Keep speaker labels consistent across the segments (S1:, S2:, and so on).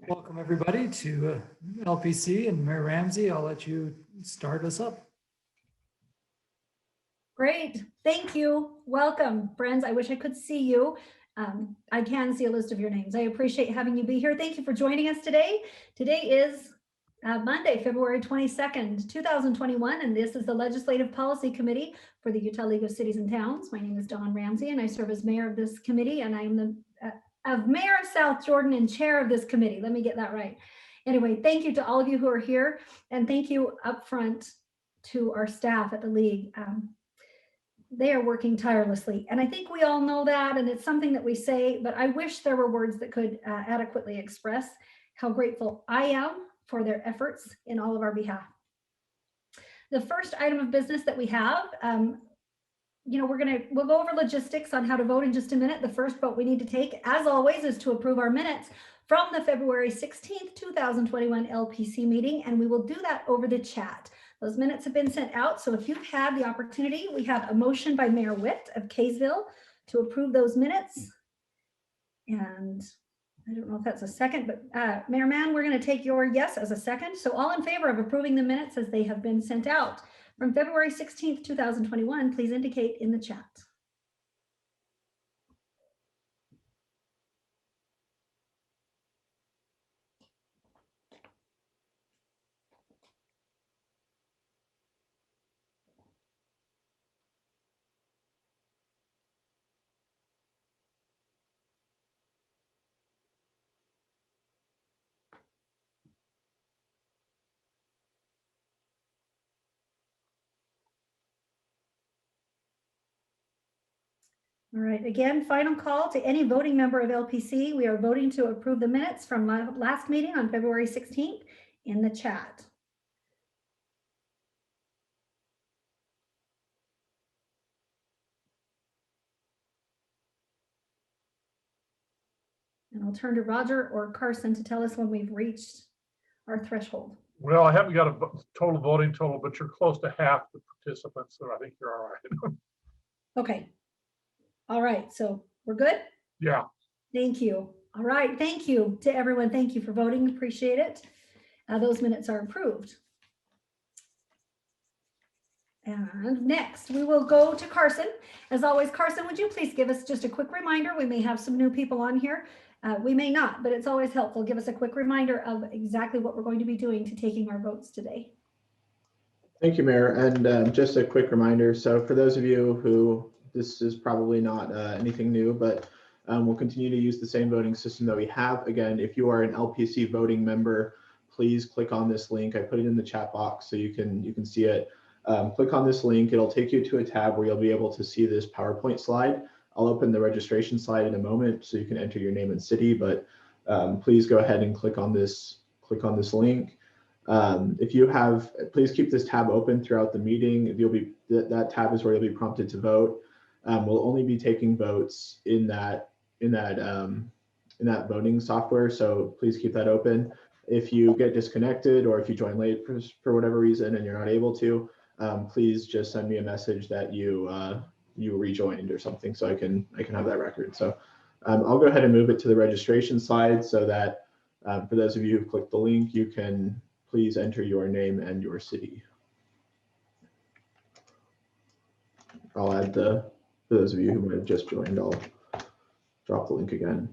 S1: Welcome everybody to LPC and Mayor Ramsey. I'll let you start us up.
S2: Great, thank you. Welcome, friends. I wish I could see you. I can see a list of your names. I appreciate having you be here. Thank you for joining us today. Today is Monday, February 22nd, 2021, and this is the Legislative Policy Committee for the Utah League of Cities and Towns. My name is Dawn Ramsey, and I serve as mayor of this committee, and I am the mayor of South Jordan and chair of this committee. Let me get that right. Anyway, thank you to all of you who are here, and thank you up front to our staff at the league. They are working tirelessly, and I think we all know that, and it's something that we say, but I wish there were words that could adequately express how grateful I am for their efforts in all of our behalf. The first item of business that we have, we'll go over logistics on how to vote in just a minute. The first vote we need to take, as always, is to approve our minutes from the February 16th, 2021 LPC meeting, and we will do that over the chat. Those minutes have been sent out, so if you've had the opportunity, we have a motion by Mayor Witt of Kaysville to approve those minutes. And I don't know if that's a second, but Mayor Mann, we're going to take your yes as a second. So all in favor of approving the minutes as they have been sent out from February 16th, 2021, please indicate in the chat. All right, again, final call to any voting member of LPC. We are voting to approve the minutes from last meeting on February 16th in the chat. And I'll turn to Roger or Carson to tell us when we've reached our threshold.
S3: Well, I haven't got a total voting total, but you're close to half the participants, so I think you're all right.
S2: Okay. All right, so we're good?
S3: Yeah.
S2: Thank you. All right, thank you to everyone. Thank you for voting, appreciate it. Those minutes are approved. And next we will go to Carson. As always, Carson, would you please give us just a quick reminder? We may have some new people on here. We may not, but it's always helpful. Give us a quick reminder of exactly what we're going to be doing to taking our votes today.
S4: Thank you, Mayor. And just a quick reminder. So for those of you who this is probably not anything new, but we'll continue to use the same voting system that we have. Again, if you are an LPC voting member, please click on this link. I put it in the chat box so you can see it. Click on this link. It'll take you to a tab where you'll be able to see this PowerPoint slide. I'll open the registration slide in a moment so you can enter your name and city, but please go ahead and click on this link. If you have, please keep this tab open throughout the meeting. If that tab is where you'll be prompted to vote. We'll only be taking votes in that voting software, so please keep that open. If you get disconnected or if you join late for whatever reason and you're not able to, please just send me a message that you rejoined or something, so I can have that record. So I'll go ahead and move it to the registration slide so that for those of you who clicked the link, you can please enter your name and your city. I'll add for those of you who might have just joined, I'll drop the link again.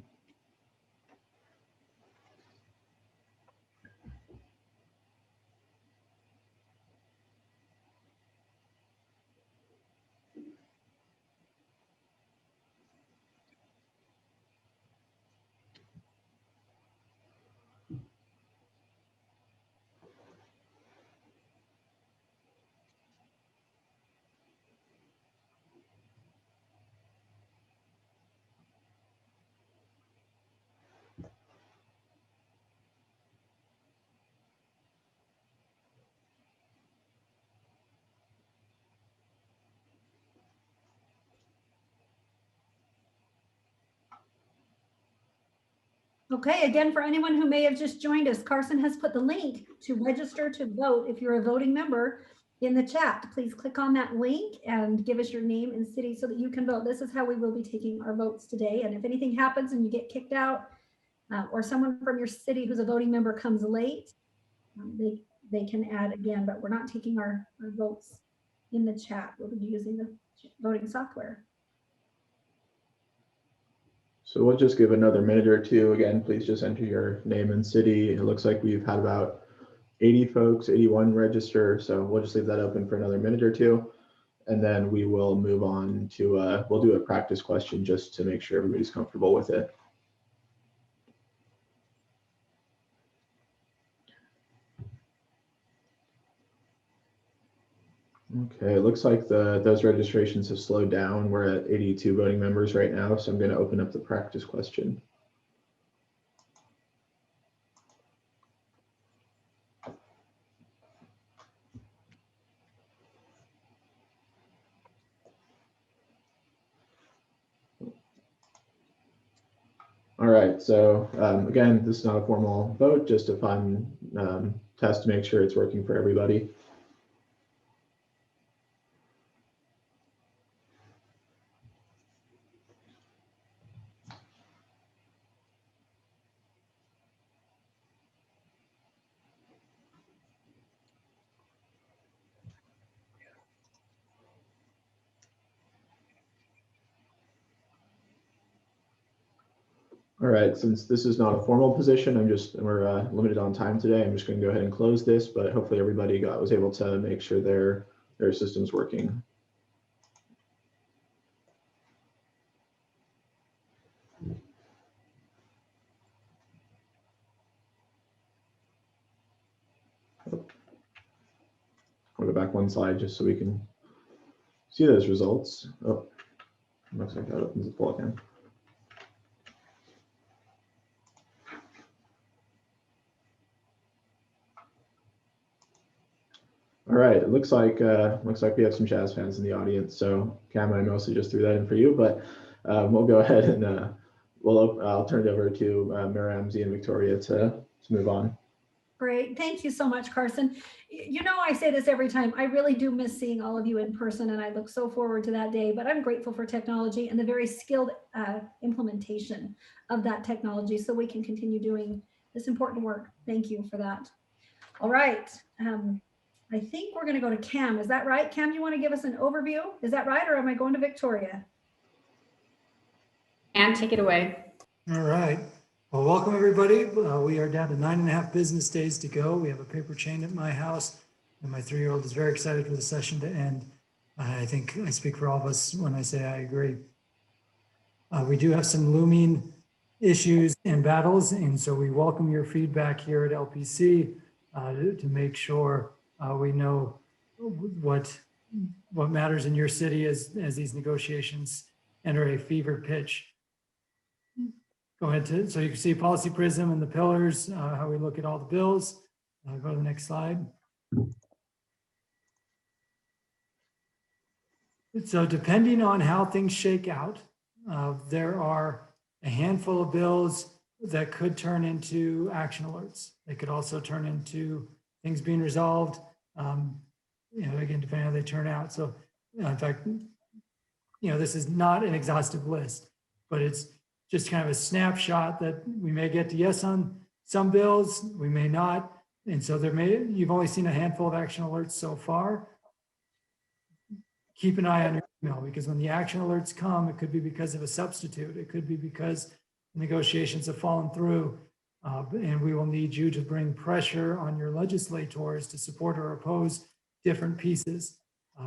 S2: Okay, again, for anyone who may have just joined us, Carson has put the link to register to vote if you're a voting member in the chat. Please click on that link and give us your name and city so that you can vote. This is how we will be taking our votes today. And if anything happens and you get kicked out, or someone from your city who's a voting member comes late, they can add again, but we're not taking our votes in the chat. We'll be using the voting software.
S4: So we'll just give another minute or two. Again, please just enter your name and city. It looks like we've had about 80 folks, 81 register. So we'll just leave that open for another minute or two. And then we will move on to, we'll do a practice question just to make sure everybody's comfortable with it. Okay, it looks like those registrations have slowed down. We're at 82 voting members right now, so I'm going to open up the practice question. All right, so again, this is not a formal vote, just a fun test to make sure it's working for everybody. All right, since this is not a formal position, we're limited on time today. I'm just going to go ahead and close this, but hopefully everybody was able to make sure their system's working. I'll go back one slide just so we can see those results. Oh, looks like that opens the poll again. All right, it looks like we have some jazz fans in the audience. So Cam, I mostly just threw that in for you, but we'll go ahead and I'll turn it over to Mayor Ramsey and Victoria to move on.
S2: Great. Thank you so much, Carson. You know, I say this every time. I really do miss seeing all of you in person, and I look so forward to that day, but I'm grateful for technology and the very skilled implementation of that technology so we can continue doing this important work. Thank you for that. All right. I think we're going to go to Cam. Is that right? Cam, you want to give us an overview? Is that right? Or am I going to Victoria?
S5: And take it away.
S1: All right. Well, welcome everybody. We are down to 9.5 business days to go. We have a paper chain at my house, and my 3-year-old is very excited for the session to end. I think I speak for all of us when I say I agree. We do have some looming issues and battles, and so we welcome your feedback here at LPC to make sure we know what matters in your city as these negotiations enter a fever pitch. Go ahead so you can see policy prism and the pillars, how we look at all the bills. Go to the next slide. So depending on how things shake out, there are a handful of bills that could turn into action alerts. They could also turn into things being resolved, again, depending on how they turn out. So in fact, this is not an exhaustive list, but it's just kind of a snapshot that we may get to yes on some bills, we may not. And so you've only seen a handful of action alerts so far. Keep an eye on your email, because when the action alerts come, it could be because of a substitute. It could be because negotiations have fallen through, and we will need you to bring pressure on your legislators to support or oppose different pieces.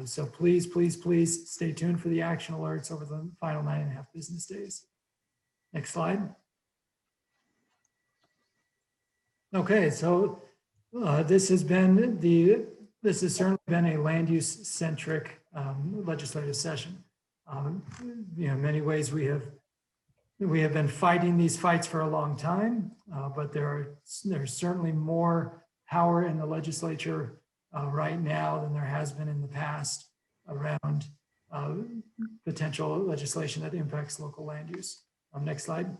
S1: So please, please, please stay tuned for the action alerts over the final 9.5 business days. Next slide. Okay, so this has certainly been a land use centric legislative session. In many ways we have been fighting these fights for a long time, but there's certainly more power in the legislature right now than there has been in the past around potential legislation that impacts local land use. Next slide.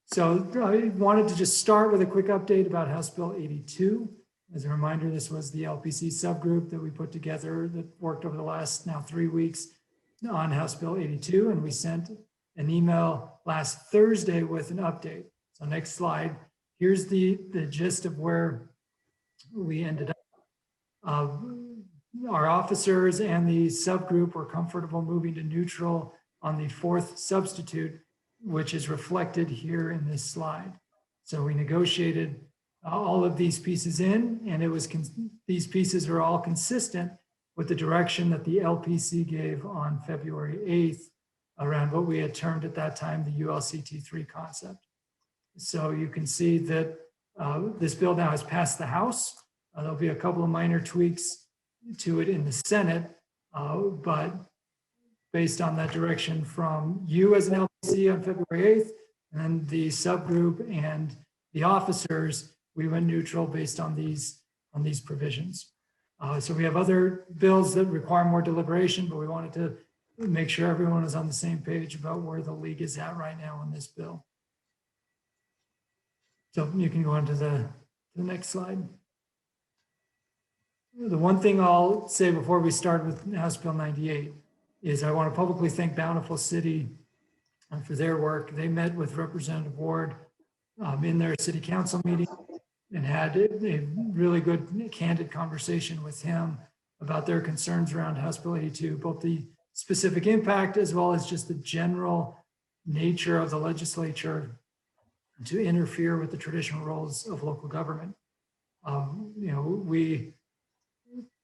S1: So I wanted to just start with a quick update about House Bill 82. As a reminder, this was the LPC subgroup that we put together that worked over the last now 3 weeks on House Bill 82, and we sent an email last Thursday with an update. So next slide. Here's the gist of where we ended up. Our officers and the subgroup were comfortable moving to neutral on the fourth substitute, which is reflected here in this slide. So we negotiated all of these pieces in, and it was these pieces are all consistent with the direction that the LPC gave on February 8th around what we had termed at that time the ULCT 3 concept. So you can see that this bill now has passed the House. There'll be a couple of minor tweaks to it in the Senate, but based on that direction from you as an LPC on February 8th, and then the subgroup and the officers, we went neutral based on these provisions. So we have other bills that require more deliberation, but we wanted to make sure everyone is on the same page about where the league is at right now on this bill. So you can go on to the next slide. The one thing I'll say before we start with House Bill 98 is I want to publicly thank Bountiful City for their work. They met with Representative Ward in their city council meeting and had a really good candid conversation with him about their concerns around House Bill 82, both the specific impact as well as just the general nature of the legislature to interfere with the traditional roles of local government.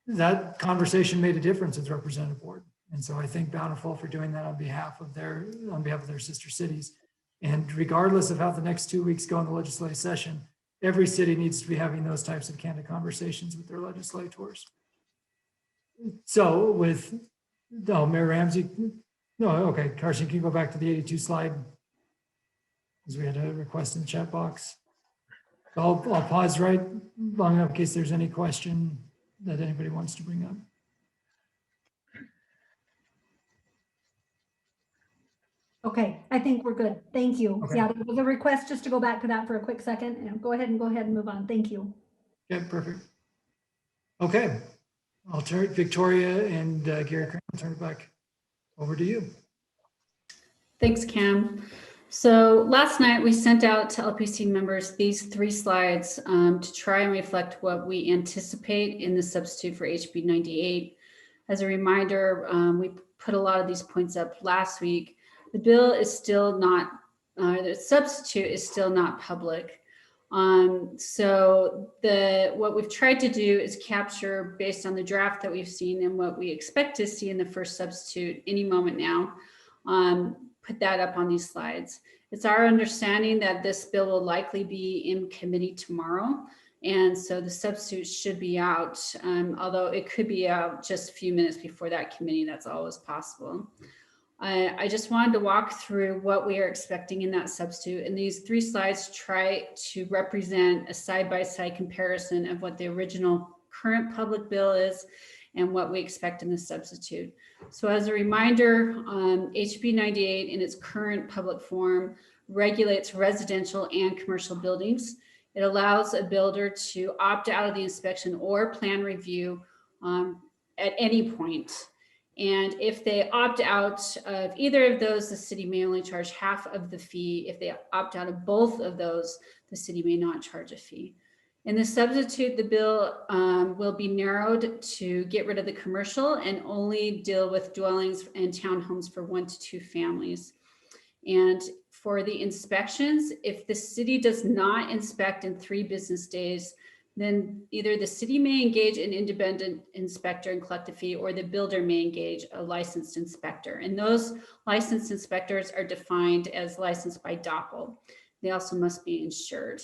S1: That conversation made a difference with Representative Ward. And so I thank Bountiful for doing that on behalf of their sister cities. And regardless of how the next 2 weeks go in the legislative session, every city needs to be having those types of candid conversations with their legislators. So with, Mayor Ramsey, no, okay, Carson, can you go back to the 82 slide? Because we had a request in the chat box. So I'll pause right long enough in case there's any question that anybody wants to bring up.
S2: Okay, I think we're good. Thank you.
S1: Okay.
S2: Yeah, there was a request just to go back to that for a quick second. And go ahead and move on. Thank you.
S1: Okay, perfect. Okay, I'll turn Victoria and Gary, I'll turn it back over to you.
S5: Thanks, Cam. So last night we sent out to LPC members these 3 slides to try and reflect what we anticipate in the substitute for HB 98. As a reminder, we put a lot of these points up last week. The bill is still not, the substitute is still not public. So what we've tried to do is capture, based on the draft that we've seen and what we expect to see in the first substitute any moment now, put that up on these slides. It's our understanding that this bill will likely be in committee tomorrow. And so the substitute should be out, although it could be out just a few minutes before that committee. That's always possible. I just wanted to walk through what we are expecting in that substitute. And these 3 slides try to represent a side-by-side comparison of what the original current public bill is and what we expect in the substitute. So as a reminder, HB 98 in its current public form regulates residential and commercial buildings. It allows a builder to opt out of the inspection or plan review at any point. And if they opt out of either of those, the city may only charge half of the fee. If they opt out of both of those, the city may not charge a fee. In the substitute, the bill will be narrowed to get rid of the commercial and only deal with dwellings and townhomes for 1 to 2 families. And for the inspections, if the city does not inspect in 3 business days, then either the city may engage an independent inspector and collect a fee, or the builder may engage a licensed inspector. And those licensed inspectors are defined as licensed by DOCL. They also must be insured.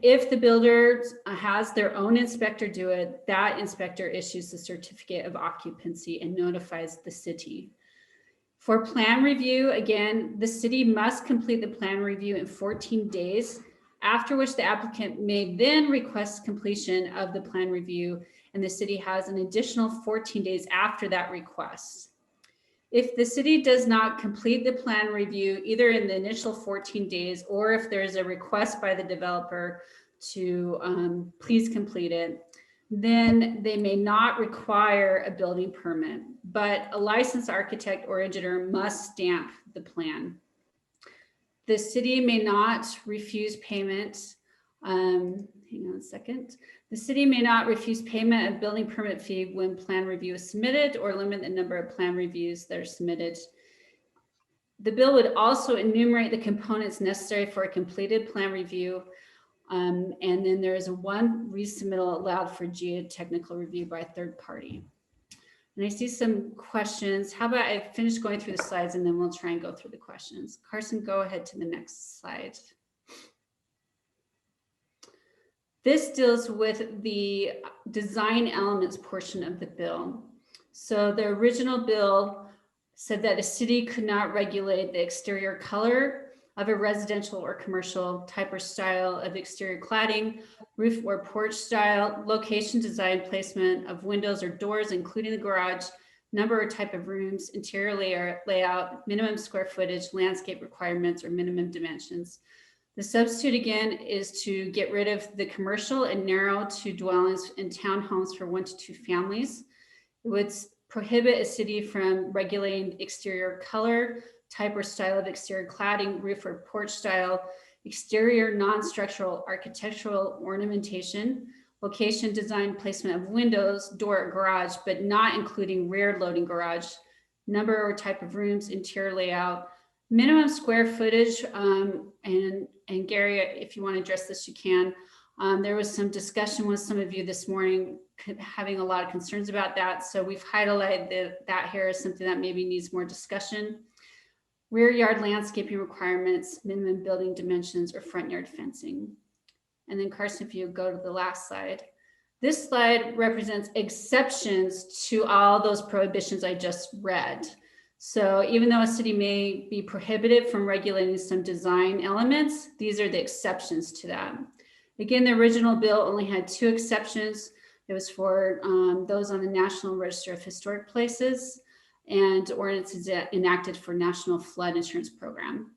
S5: If the builder has their own inspector do it, that inspector issues the certificate of occupancy and notifies the city. For plan review, again, the city must complete the plan review in 14 days, after which the applicant may then request completion of the plan review, and the city has an additional 14 days after that request. If the city does not complete the plan review, either in the initial 14 days, or if there's a request by the developer to please complete it, then they may not require a building permit, but a licensed architect or engineer must stamp the plan. The city may not refuse payment. Hang on a second. The city may not refuse payment of building permit fee when plan review is submitted or limit the number of plan reviews that are submitted. The bill would also enumerate the components necessary for a completed plan review. And then there is one resubmittal allowed for geotechnical review by a third party. And I see some questions. How about I finish going through the slides and then we'll try and go through the questions. Carson, go ahead to the next slide. This deals with the design elements portion of the bill. So the original bill said that a city could not regulate the exterior color of a residential or commercial type or style of exterior cladding, roof or porch style, location, design, placement of windows or doors, including the garage, number or type of rooms, interior layout, minimum square footage, landscape requirements, or minimum dimensions. The substitute again is to get rid of the commercial and narrow to dwellings and townhomes for 1 to 2 families. It would prohibit a city from regulating exterior color, type or style of exterior cladding, roof or porch style, exterior non-structural architectural ornamentation, location, design, placement of windows, door, or garage, but not including rear loading garage, number or type of rooms, interior layout, minimum square footage, and Gary, if you want to address this, you can. There was some discussion with some of you this morning having a lot of concerns about that. So we've highlighted that here as something that maybe needs more discussion. Rear yard landscaping requirements, minimum building dimensions, or front yard fencing. And then Carson, if you go to the last slide. This slide represents exceptions to all those prohibitions I just read. So even though a city may be prohibited from regulating some design elements, these are the exceptions to that. Again, the original bill only had 2 exceptions. It was for those on the National Register of Historic Places and ordinances enacted for National Flood Insurance Program.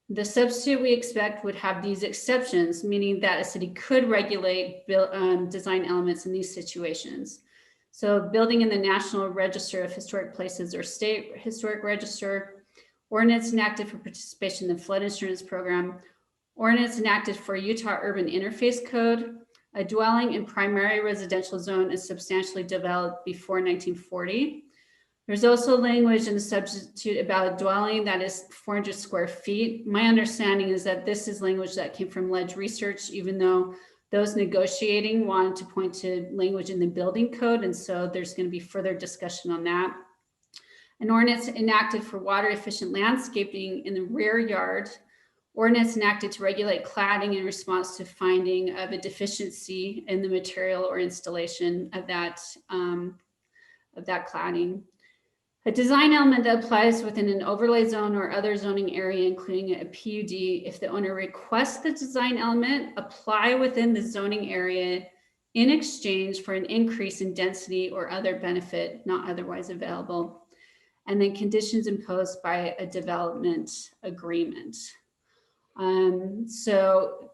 S5: The substitute we expect would have these exceptions, meaning that a city could regulate design elements in these situations. So building in the National Register of Historic Places or State Historic Register, ordinance enacted for participation in the Flood Insurance Program, ordinance enacted for Utah Urban Interface Code, a dwelling in primary residential zone is substantially developed before 1940. There's also language in the substitute about a dwelling that is 400 square feet. My understanding is that this is language that came from Ledge Research, even though those negotiating wanted to point to language in the building code. And so there's going to be further discussion on that. An ordinance enacted for water efficient landscaping in the rear yard. Ordinance enacted to regulate cladding in response to finding of a deficiency in the material or installation of that cladding. A design element that applies within an overlay zone or other zoning area, including a PUD, if the owner requests the design element apply within the zoning area in exchange for an increase in density or other benefit not otherwise available. And then conditions imposed by a development agreement. So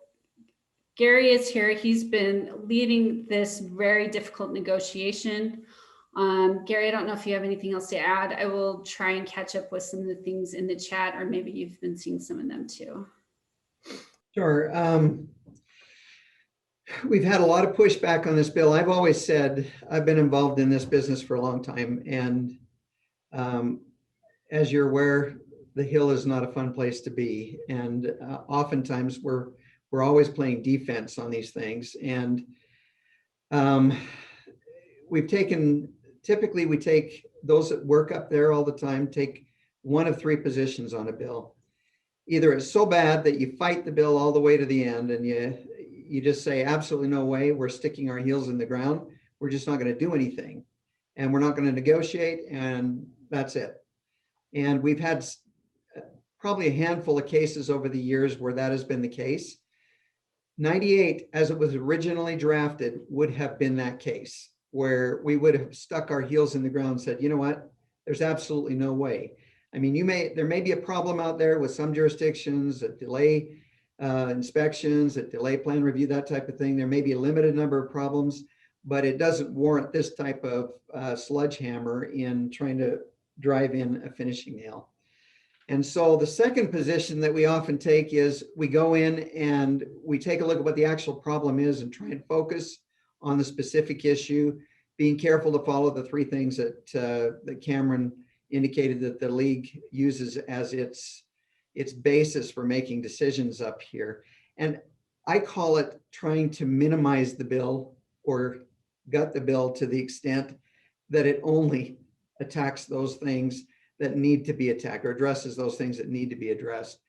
S5: Gary is here. He's been leading this very difficult negotiation. Gary, I don't know if you have anything else to add. I will try and catch up with some of the things in the chat, or maybe you've been seeing some of them too.
S6: Sure. We've had a lot of pushback on this bill. I've always said I've been involved in this business for a long time. And as you're aware, the Hill is not a fun place to be. And oftentimes we're always playing defense on these things. And typically we take those that work up there all the time, take one of 3 positions on a bill. Either it's so bad that you fight the bill all the way to the end and you just say, absolutely no way, we're sticking our heels in the ground. We're just not going to do anything. And we're not going to negotiate, and that's it. And we've had probably a handful of cases over the years where that has been the case. 98, as it was originally drafted, would have been that case, where we would have stuck our heels in the ground and said, you know what, there's absolutely no way. I mean, there may be a problem out there with some jurisdictions that delay inspections, that delay plan review, that type of thing. There may be a limited number of problems, but it doesn't warrant this type of sledgehammer in trying to drive in a finishing nail. And so the second position that we often take is we go in and we take a look at what the actual problem is and try and focus on the specific issue, being careful to follow the three things that Cameron indicated that the league uses as its basis for making decisions up here. And I call it trying to minimize the bill or gut the bill to the extent that it only attacks those things that need to be attacked or addresses those things that need to be addressed.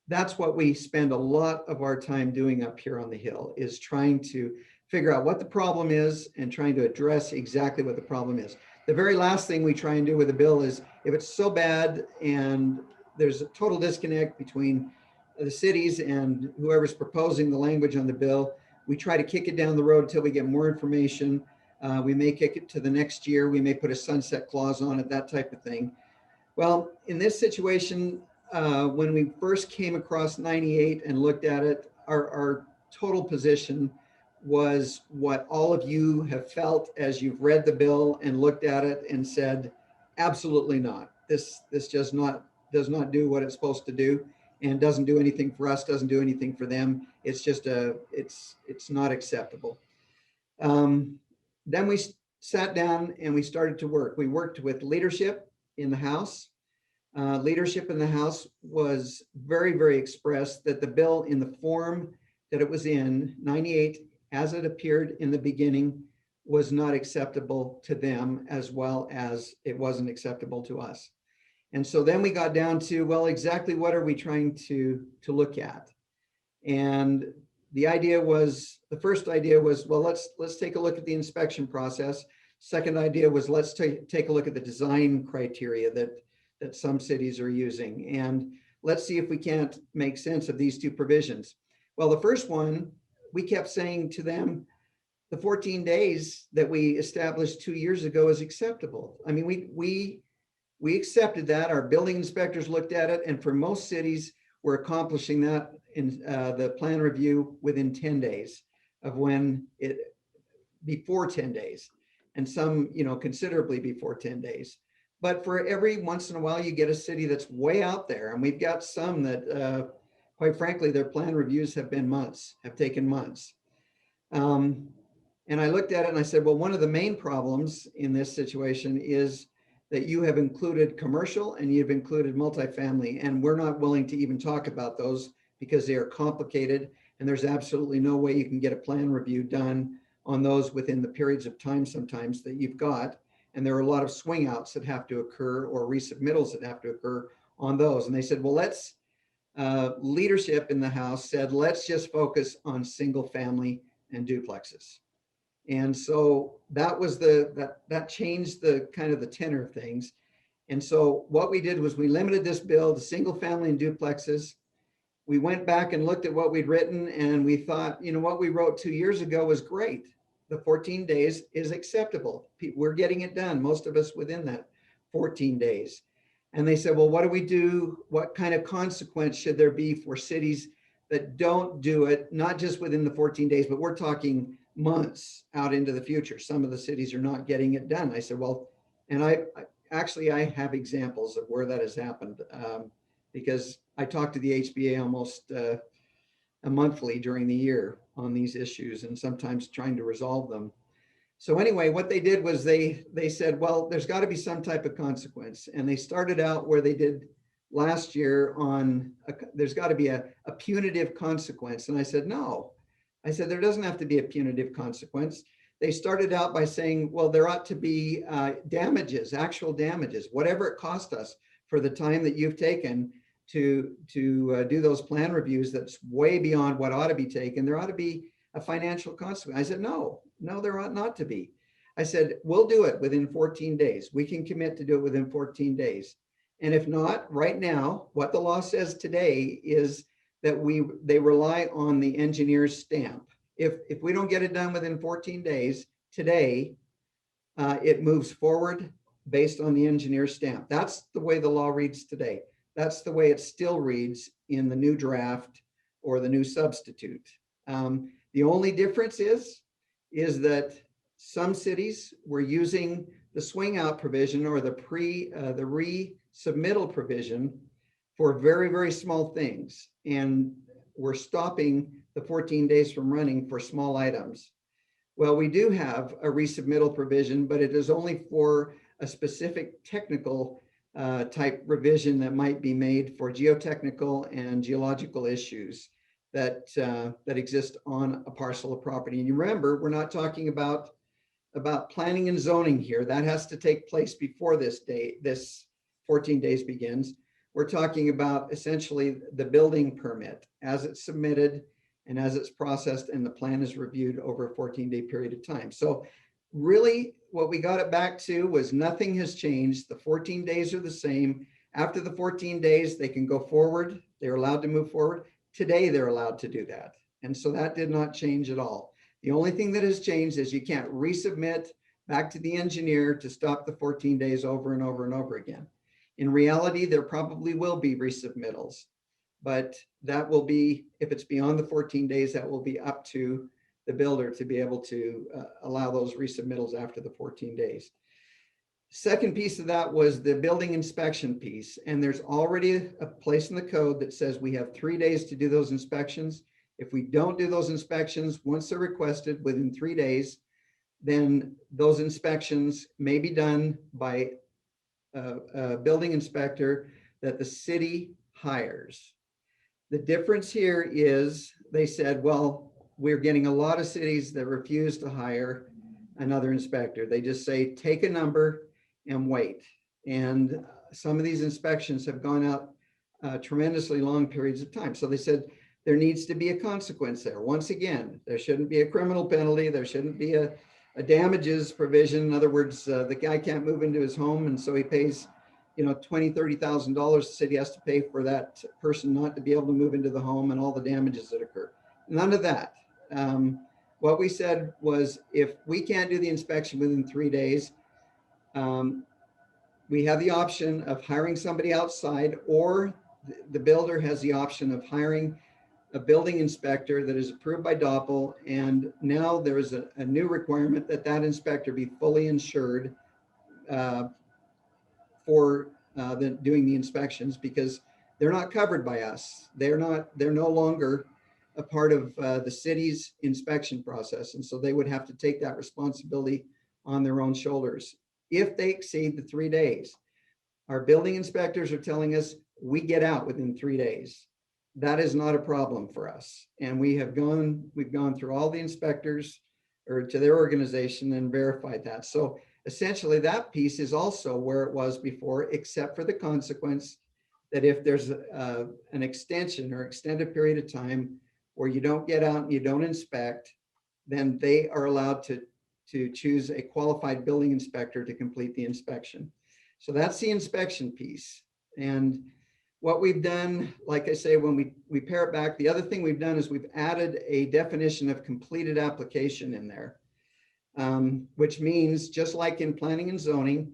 S6: That's what we spend a lot of our time doing up here on the Hill, is trying to figure out what the problem is and trying to address exactly what the problem is. The very last thing we try and do with a bill is, if it's so bad and there's a total disconnect between the cities and whoever's proposing the language on the bill, we try to kick it down the road until we get more information. We may kick it to the next year. We may put a sunset clause on it, that type of thing. Well, in this situation, when we first came across 98 and looked at it, our total position was what all of you have felt as you've read the bill and looked at it and said, absolutely not. This does not do what it's supposed to do, and doesn't do anything for us, doesn't do anything for them. It's just it's not acceptable. Then we sat down and we started to work. We worked with leadership in the House. Leadership in the House was very, very expressed that the bill in the form that it was in, 98, as it appeared in the beginning, was not acceptable to them, as well as it wasn't acceptable to us. And so then we got down to, well, exactly what are we trying to look at? And the idea was, the first idea was, well, let's take a look at the inspection process. Second idea was, let's take a look at the design criteria that some cities are using. And let's see if we can't make sense of these two provisions. Well, the first one, we kept saying to them, the 14 days that we established 2 years ago is acceptable. I mean, we accepted that. Our building inspectors looked at it, and for most cities, we're accomplishing that in the plan review within 10 days of when before 10 days, and some, considerably before 10 days. But for every once in a while, you get a city that's way out there, and we've got some that, quite frankly, their plan reviews have taken months. And I looked at it and I said, well, one of the main problems in this situation is that you have included commercial and you've included multifamily, and we're not willing to even talk about those because they are complicated, and there's absolutely no way you can get a plan review done on those within the periods of time sometimes that you've got. And there are a lot of swing outs that have to occur, or resubmittals that have to occur on those. And they said, well, leadership in the House said, let's just focus on single family and duplexes. And so that was that changed the kind of the tenor of things. And so what we did was we limited this bill to single family and duplexes. We went back and looked at what we'd written, and we thought, what we wrote 2 years ago was great. The 14 days is acceptable. We're getting it done, most of us within that 14 days. And they said, well, what do we do? What kind of consequence should there be for cities that don't do it, not just within the 14 days, but we're talking months out into the future? Some of the cities are not getting it done. I said, well, and I have examples of where that has happened, because I talk to the HBA almost monthly during the year on these issues, and sometimes trying to resolve them. So anyway, what they did was they said, well, there's got to be some type of consequence. And they started out where they did last year on, there's got to be a punitive consequence. And I said, no. I said, there doesn't have to be a punitive consequence. They started out by saying, well, there ought to be damages, actual damages, whatever it cost us for the time that you've taken to do those plan reviews. That's way beyond what ought to be taken. There ought to be a financial consequence. I said, no, there ought not to be. I said, we'll do it within 14 days. We can commit to do it within 14 days. And if not, right now, what the law says today is that they rely on the engineer's stamp. If we don't get it done within 14 days today, it moves forward based on the engineer's stamp. That's the way the law reads today. That's the way it still reads in the new draft or the new substitute. The only difference is that Some cities were using the swing out provision or the resubmittal provision for very, very small things. And we're stopping the 14 days from running for small items. Well, we do have a resubmittal provision, but it is only for a specific technical type revision that might be made for geotechnical and geological issues that exist on a parcel of property. And you remember, we're not talking about planning and zoning here. That has to take place before this 14 days begins. We're talking about essentially the building permit as it's submitted and as it's processed and the plan is reviewed over a 14-day period of time. So really what we got it back to was nothing has changed. The 14 days are the same. After the 14 days, they can go forward. They're allowed to move forward. Today, they're allowed to do that. And so that did not change at all. The only thing that has changed is you can't resubmit back to the engineer to stop the 14 days over and over and over again. In reality, there probably will be resubmittals, but that will be, if it's beyond the 14 days, that will be up to the builder to be able to allow those resubmittals after the 14 days. Second piece of that was the building inspection piece. And there's already a place in the code that says we have 3 days to do those inspections. If we don't do those inspections, once they're requested within 3 days, then those inspections may be done by a building inspector that the city hires. The difference here is they said, well, we're getting a lot of cities that refuse to hire another inspector. They just say, take a number and wait. And some of these inspections have gone out tremendously long periods of time. So they said there needs to be a consequence there. Once again, there shouldn't be a criminal penalty. There shouldn't be a damages provision. In other words, the guy can't move into his home, and so he pays, $20,000, $30,000. The city has to pay for that person not to be able to move into the home and all the damages that occur. None of that. What we said was, if we can't do the inspection within 3 days, we have the option of hiring somebody outside, or the builder has the option of hiring a building inspector that is approved by DOPL. And now there is a new requirement that that inspector be fully insured for doing the inspections, because they're not covered by us. They're no longer a part of the city's inspection process. And so they would have to take that responsibility on their own shoulders if they exceed the 3 days. Our building inspectors are telling us we get out within 3 days. That is not a problem for us. And we've gone through all the inspectors or to their organization and verified that. So essentially that piece is also where it was before, except for the consequence that if there's an extension or extended period of time where you don't get out and you don't inspect, then they are allowed to choose a qualified building inspector to complete the inspection. So that's the inspection piece. And what we've done, like I say, when we pare it back, the other thing we've done is we've added a definition of completed application in there, which means, just like in planning and zoning,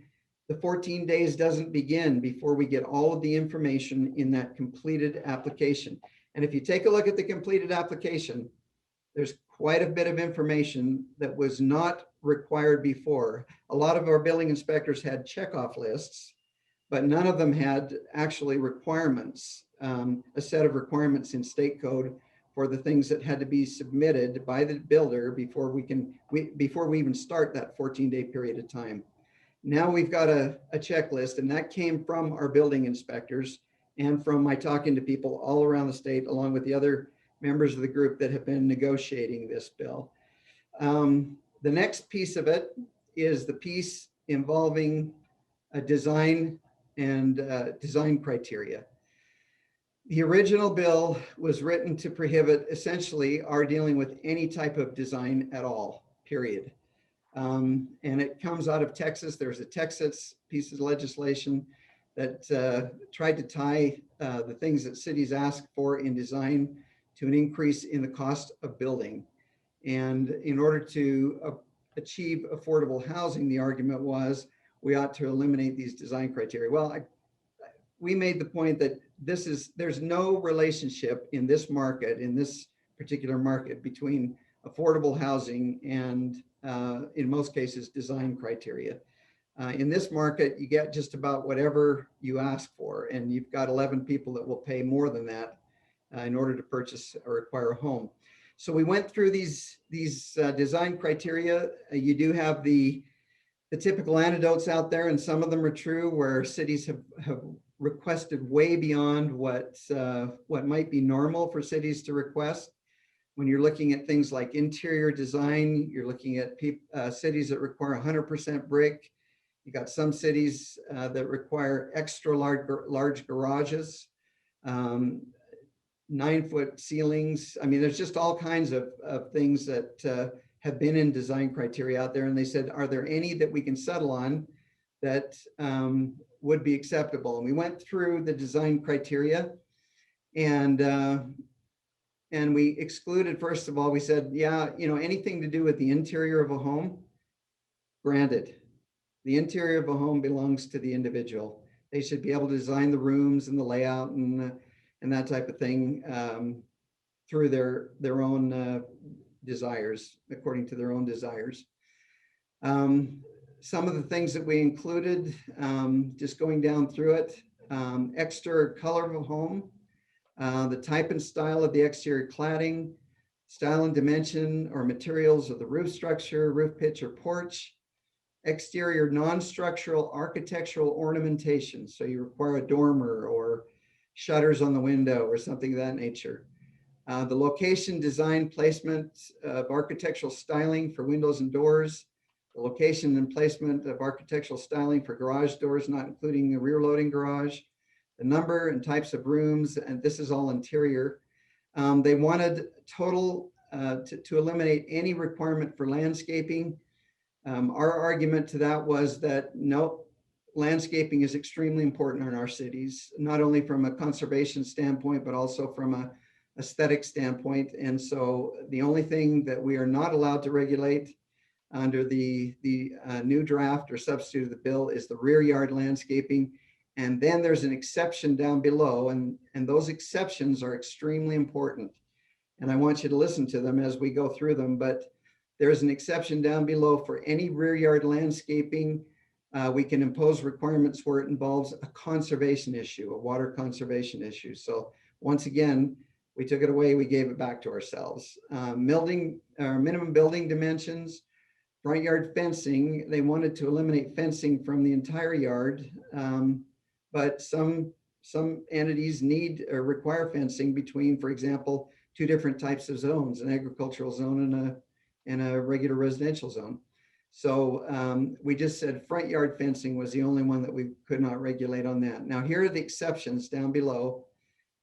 S6: the 14 days doesn't begin before we get all of the information in that completed application. And if you take a look at the completed application, there's quite a bit of information that was not required before. A lot of our building inspectors had checkoff lists, but none of them had actually requirements, a set of requirements in state code for the things that had to be submitted by the builder before we even start that 14-day period of time. Now we've got a checklist, and that came from our building inspectors and from my talking to people all around the state, along with the other members of the group that have been negotiating this bill. The next piece of it is the piece involving a design and design criteria. The original bill was written to prohibit essentially our dealing with any type of design at all, period. And it comes out of Texas. There's a Texas piece of legislation that tried to tie the things that cities ask for in design to an increase in the cost of building. And in order to achieve affordable housing, the argument was we ought to eliminate these design criteria. Well, we made the point that there's no relationship in this market, in this particular market, between affordable housing, and in most cases, design criteria. In this market, you get just about whatever you ask for, and you've got 11 people that will pay more than that in order to purchase or acquire a home. So we went through these design criteria. You do have the typical anecdotes out there, and some of them are true, where cities have requested way beyond what might be normal for cities to request. When you're looking at things like interior design, you're looking at cities that require 100% brick. You got some cities that require extra large garages, 9-foot ceilings. I mean, there's just all kinds of things that have been in design criteria out there. And they said, are there any that we can settle on that would be acceptable? And we went through the design criteria, and we excluded, first of all, we said, yeah, anything to do with the interior of a home, granted. The interior of a home belongs to the individual. They should be able to design the rooms and the layout and that type of thing through their own desires, according to their own desires. Some of the things that we included, just going down through it, exterior color of a home, the type and style of the exterior cladding, style and dimension or materials of the roof structure, roof pitch or porch, exterior non-structural architectural ornamentation. So you require a dormer or shutters on the window or something of that nature. The location, design, placement of architectural styling for windows and doors, the location and placement of architectural styling for garage doors, not including the rear loading garage, the number and types of rooms, and this is all interior. They wanted total to eliminate any requirement for landscaping. Our argument to that was that no, landscaping is extremely important in our cities, not only from a conservation standpoint, but also from a aesthetic standpoint. And so the only thing that we are not allowed to regulate under the new draft or substitute of the bill is the rear yard landscaping. And then there's an exception down below, and those exceptions are extremely important. And I want you to listen to them as we go through them, but there's an exception down below for any rear yard landscaping. We can impose requirements where it involves a conservation issue, a water conservation issue. So once again, we took it away, we gave it back to ourselves. Minimum building dimensions, front yard fencing. They wanted to eliminate fencing from the entire yard, but some entities need or require fencing between, for example, two different types of zones, an agricultural zone and a regular residential zone. So we just said front yard fencing was the only one that we could not regulate on that. Now here are the exceptions down below,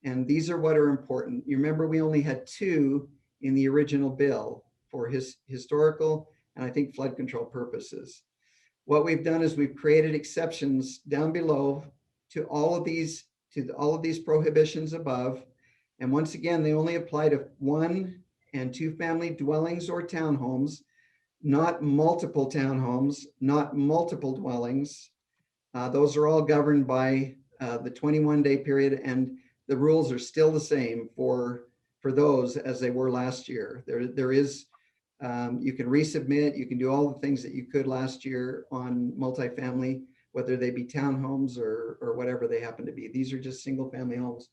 S6: and these are what are important. You remember we only had 2 in the original bill for historical and I think flood control purposes. What we've done is we've created exceptions down below to all of these prohibitions above. And once again, they only apply to 1- and 2-family dwellings or townhomes, not multiple townhomes, not multiple dwellings. Those are all governed by the 21-day period, and the rules are still the same for those as they were last year. There is, you can resubmit, you can do all the things that you could last year on multifamily, whether they be townhomes or whatever they happen to be. These are just single family homes.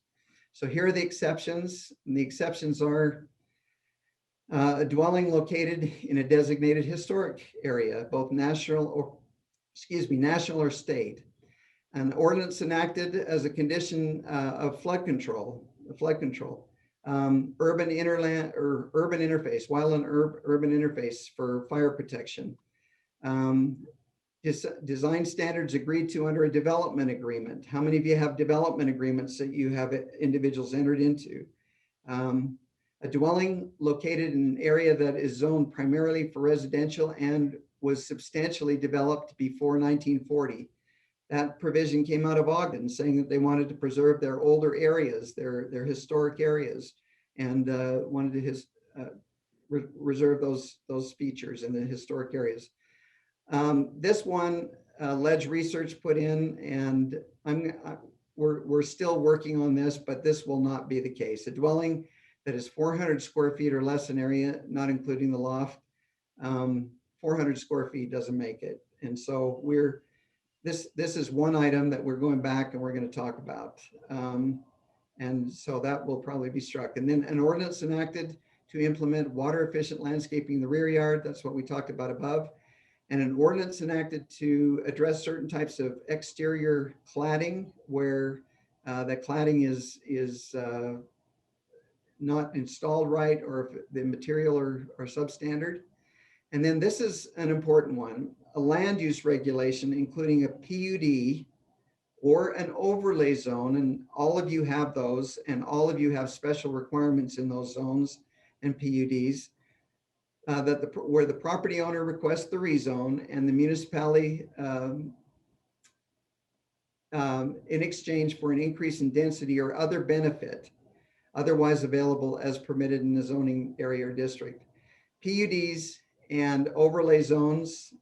S6: So here are the exceptions, and the exceptions are a dwelling located in a designated historic area, both national or state. An ordinance enacted as a condition of flood control, urban interface, wildland urban interface for fire protection. Design standards agreed to under a development agreement. How many of you have development agreements that you have individuals entered into? A dwelling located in an area that is zoned primarily for residential and was substantially developed before 1940. That provision came out of Ogden, saying that they wanted to preserve their older areas, their historic areas, and wanted to reserve those features in the historic areas. This one, Ledge Research put in, and we're still working on this, but this will not be the case. A dwelling that is 400 square feet or less in area, not including the loft, 400 square feet doesn't make it. And so this is one item that we're going back and we're going to talk about. And so that will probably be struck. And then an ordinance enacted to implement water efficient landscaping in the rear yard. That's what we talked about above. And an ordinance enacted to address certain types of exterior cladding where the cladding is not installed right, or if the material are substandard. And then this is an important one, a land use regulation, including a PUD or an overlay zone. And all of you have those, and all of you have special requirements in those zones and PUDs. Where the property owner requests the rezone and the municipality in exchange for an increase in density or other benefit otherwise available as permitted in the zoning area or district. PUDs and overlay zones,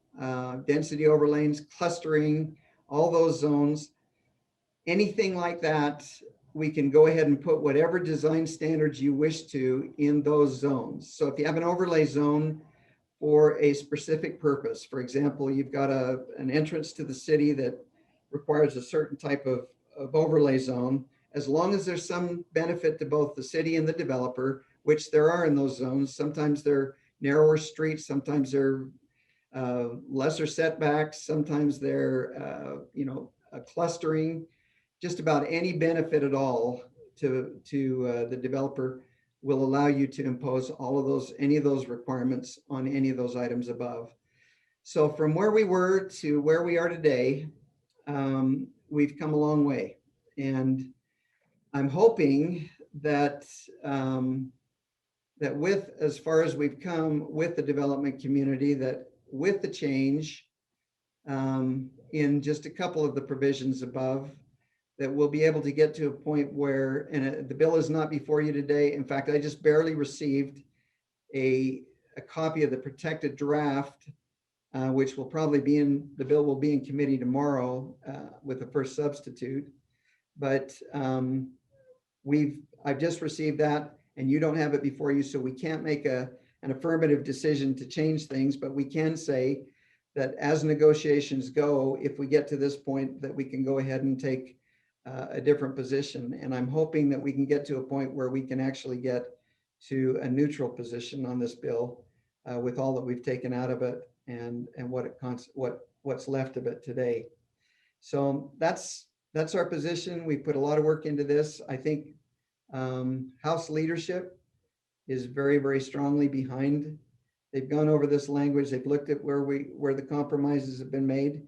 S6: density overlays, clustering, all those zones, anything like that, we can go ahead and put whatever design standards you wish to in those zones. So if you have an overlay zone for a specific purpose, for example, you've got an entrance to the city that requires a certain type of overlay zone, as long as there's some benefit to both the city and the developer, which there are in those zones. Sometimes they're narrower streets, sometimes they're lesser setbacks, sometimes they're clustering. Just about any benefit at all to the developer will allow you to impose all of those, any of those requirements on any of those items above. So from where we were to where we are today, we've come a long way. And I'm hoping that that with, as far as we've come with the development community, that with the change in just a couple of the provisions above, that we'll be able to get to a point where, and the bill is not before you today. In fact, I just barely received a copy of the protected draft, which will probably be in, the bill will be in committee tomorrow with the first substitute. But I've just received that, and you don't have it before you, so we can't make an affirmative decision to change things, but we can say that as negotiations go, if we get to this point, that we can go ahead and take a different position. And I'm hoping that we can get to a point where we can actually get to a neutral position on this bill with all that we've taken out of it and what's left of it today. So that's our position. We put a lot of work into this. I think House leadership is very, very strongly behind. They've gone over this language. They've looked at where the compromises have been made,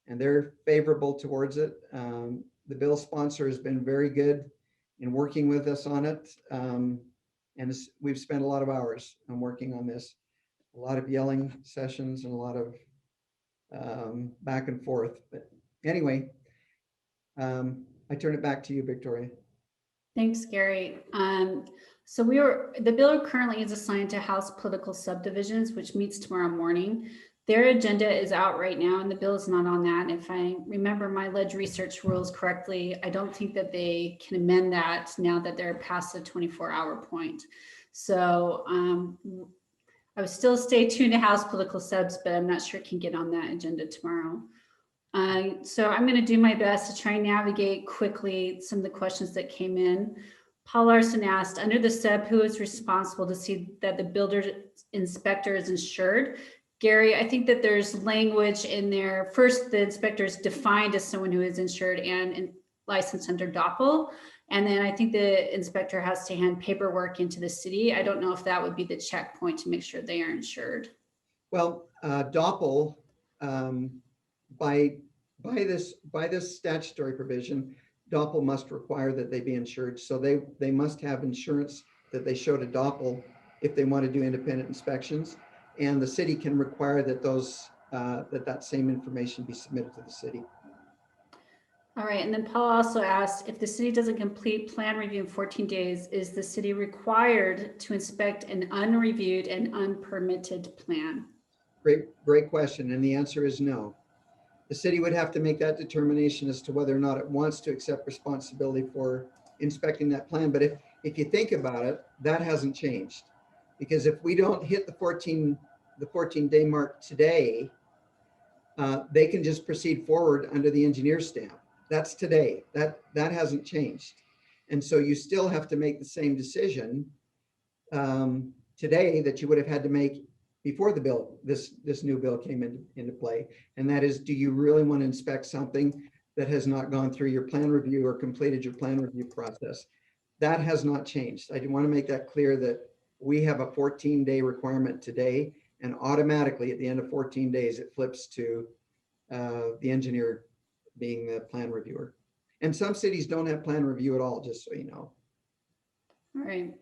S6: and they're favorable towards it. The bill sponsor has been very good in working with us on it. And we've spent a lot of hours on working on this, a lot of yelling sessions and a lot of back and forth. But anyway, I turn it back to you, Victoria.
S5: Thanks, Gary. So the bill currently is assigned to House Political Subdivisions, which meets tomorrow morning. Their agenda is out right now, and the bill is not on that. If I remember my ledge research rules correctly, I don't think that they can amend that now that they're past the 24-hour point. So I would still stay tuned to House Political Subs, but I'm not sure it can get on that agenda tomorrow. So I'm going to do my best to try and navigate quickly some of the questions that came in. Paul Larson asked, under the sub, who is responsible to see that the builder inspector is insured? Gary, I think that there's language in there. First, the inspector is defined as someone who is insured and licensed under DOPL. And then I think the inspector has to hand paperwork into the city. I don't know if that would be the checkpoint to make sure they are insured.
S6: Well, DOPL, by this statutory provision, DOPL must require that they be insured. So they must have insurance that they show to DOPL if they want to do independent inspections. And the city can require that that same information be submitted to the city.
S5: All right, and then Paul also asked, if the city doesn't complete plan review in 14 days, is the city required to inspect an unreviewed and unpermitted plan?
S6: Great question, and the answer is no. The city would have to make that determination as to whether or not it wants to accept responsibility for inspecting that plan. But if you think about it, that hasn't changed. Because if we don't hit the 14-day mark today, they can just proceed forward under the engineer stamp. That's today. That hasn't changed. And so you still have to make the same decision today that you would have had to make before the bill, this new bill came into play. And that is, do you really want to inspect something that has not gone through your plan review or completed your plan review process? That has not changed. I do want to make that clear that we have a 14-day requirement today, and automatically at the end of 14 days, it flips to the engineer being the plan reviewer. And some cities don't have plan review at all, just so you know.
S5: All right.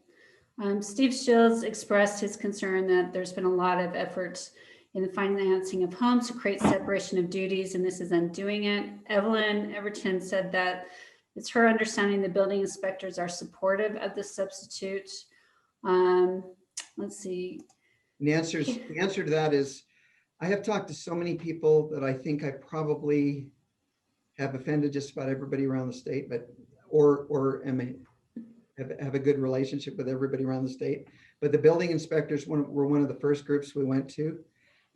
S5: Steve Shields expressed his concern that there's been a lot of efforts in the financing of homes to create separation of duties, and this is undoing it. Evelyn Everton said that it's her understanding the building inspectors are supportive of the substitute. Let's see.
S6: The answer to that is, I have talked to so many people that I think I probably have offended just about everybody around the state, but have a good relationship with everybody around the state. But the building inspectors were one of the first groups we went to,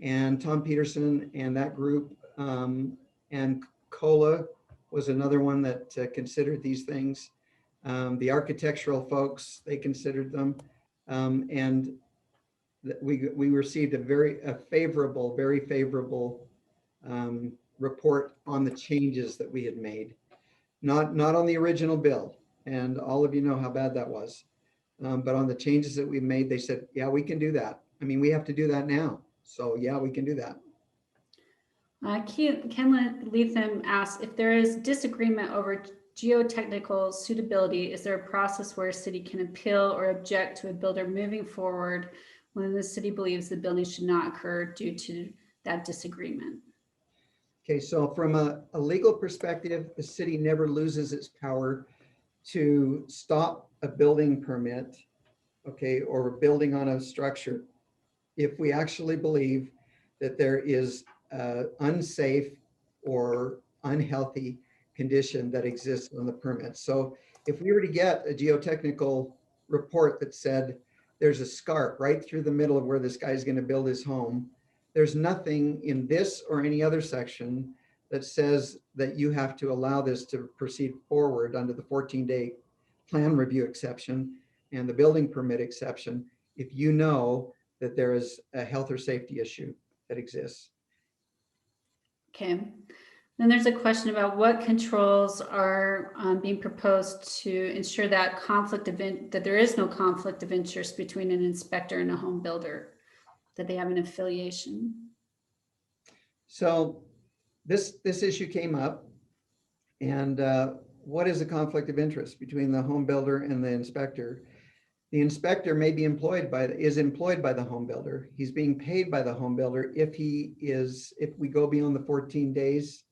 S6: and Tom Peterson and that group, and COLA was another one that considered these things. The architectural folks, they considered them, and we received a very favorable report on the changes that we had made, not on the original bill. And all of you know how bad that was. But on the changes that we made, they said, yeah, we can do that. I mean, we have to do that now. So yeah, we can do that.
S5: Ken Leatham asked, if there is disagreement over geotechnical suitability, is there a process where a city can appeal or object to a builder moving forward when the city believes the building should not occur due to that disagreement?
S6: Okay, so from a legal perspective, the city never loses its power to stop a building permit, okay, or building on a structure if we actually believe that there is unsafe or unhealthy condition that exists on the permit. So if we were to get a geotechnical report that said there's a scarp right through the middle of where this guy's going to build his home, there's nothing in this or any other section that says that you have to allow this to proceed forward under the 14-day plan review exception and the building permit exception if you know that there is a health or safety issue that exists.
S5: Okay. Then there's a question about what controls are being proposed to ensure that that there is no conflict of interest between an inspector and a home builder, that they have an affiliation.
S6: So this issue came up, and what is a conflict of interest between the home builder and the inspector? The inspector may be employed by the home builder. He's being paid by the home builder if we go beyond the 14 days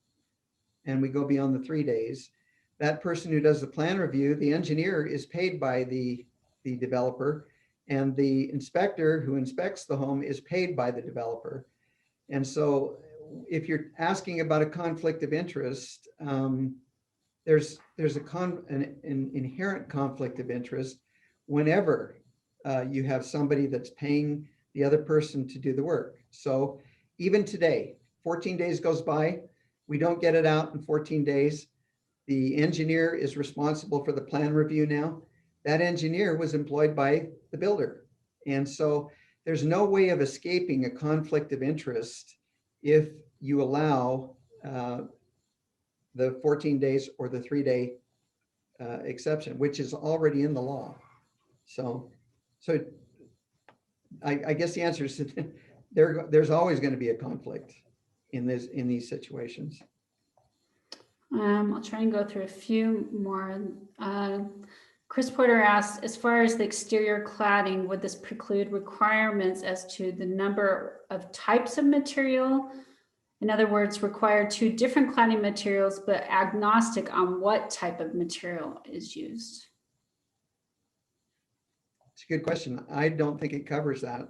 S6: and we go beyond the 3 days. That person who does the plan review, the engineer, is paid by the developer, and the inspector who inspects the home is paid by the developer. And so if you're asking about a conflict of interest, there's an inherent conflict of interest whenever you have somebody that's paying the other person to do the work. So even today, 14 days goes by, we don't get it out in 14 days. The engineer is responsible for the plan review now. That engineer was employed by the builder. And so there's no way of escaping a conflict of interest if you allow the 14 days or the 3-day exception, which is already in the law. So I guess the answer is there's always going to be a conflict in these situations.
S5: I'll try and go through a few more. Chris Porter asked, as far as the exterior cladding, would this preclude requirements as to the number of types of material? In other words, require 2 different cladding materials, but agnostic on what type of material is used?
S6: It's a good question. I don't think it covers that.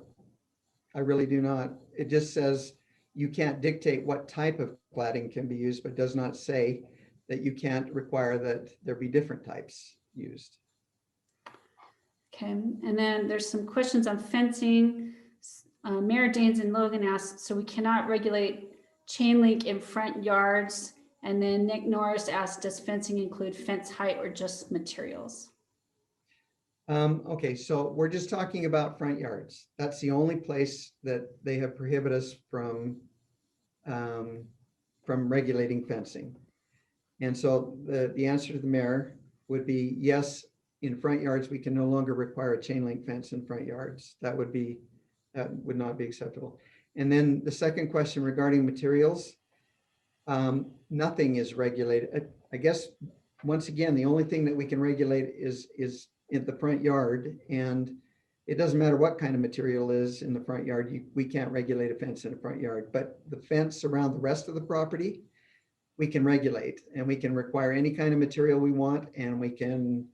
S6: I really do not. It just says you can't dictate what type of cladding can be used, but does not say that you can't require that there be different types used.
S5: Okay, and then there's some questions on fencing. Mayor Danes and Logan asked, so we cannot regulate chain link in front yards. And then Nick Norris asked, does fencing include fence height or just materials?
S6: Okay, so we're just talking about front yards. That's the only place that they have prohibited us from regulating fencing. And so the answer to the mayor would be yes, in front yards, we can no longer require a chain link fence in front yards. That would not be acceptable. And then the second question regarding materials, nothing is regulated. I guess, once again, the only thing that we can regulate is in the front yard, and it doesn't matter what kind of material is in the front yard. We can't regulate a fence in a front yard, but the fence around the rest of the property, we can regulate, and we can require any kind of material we want, and we can,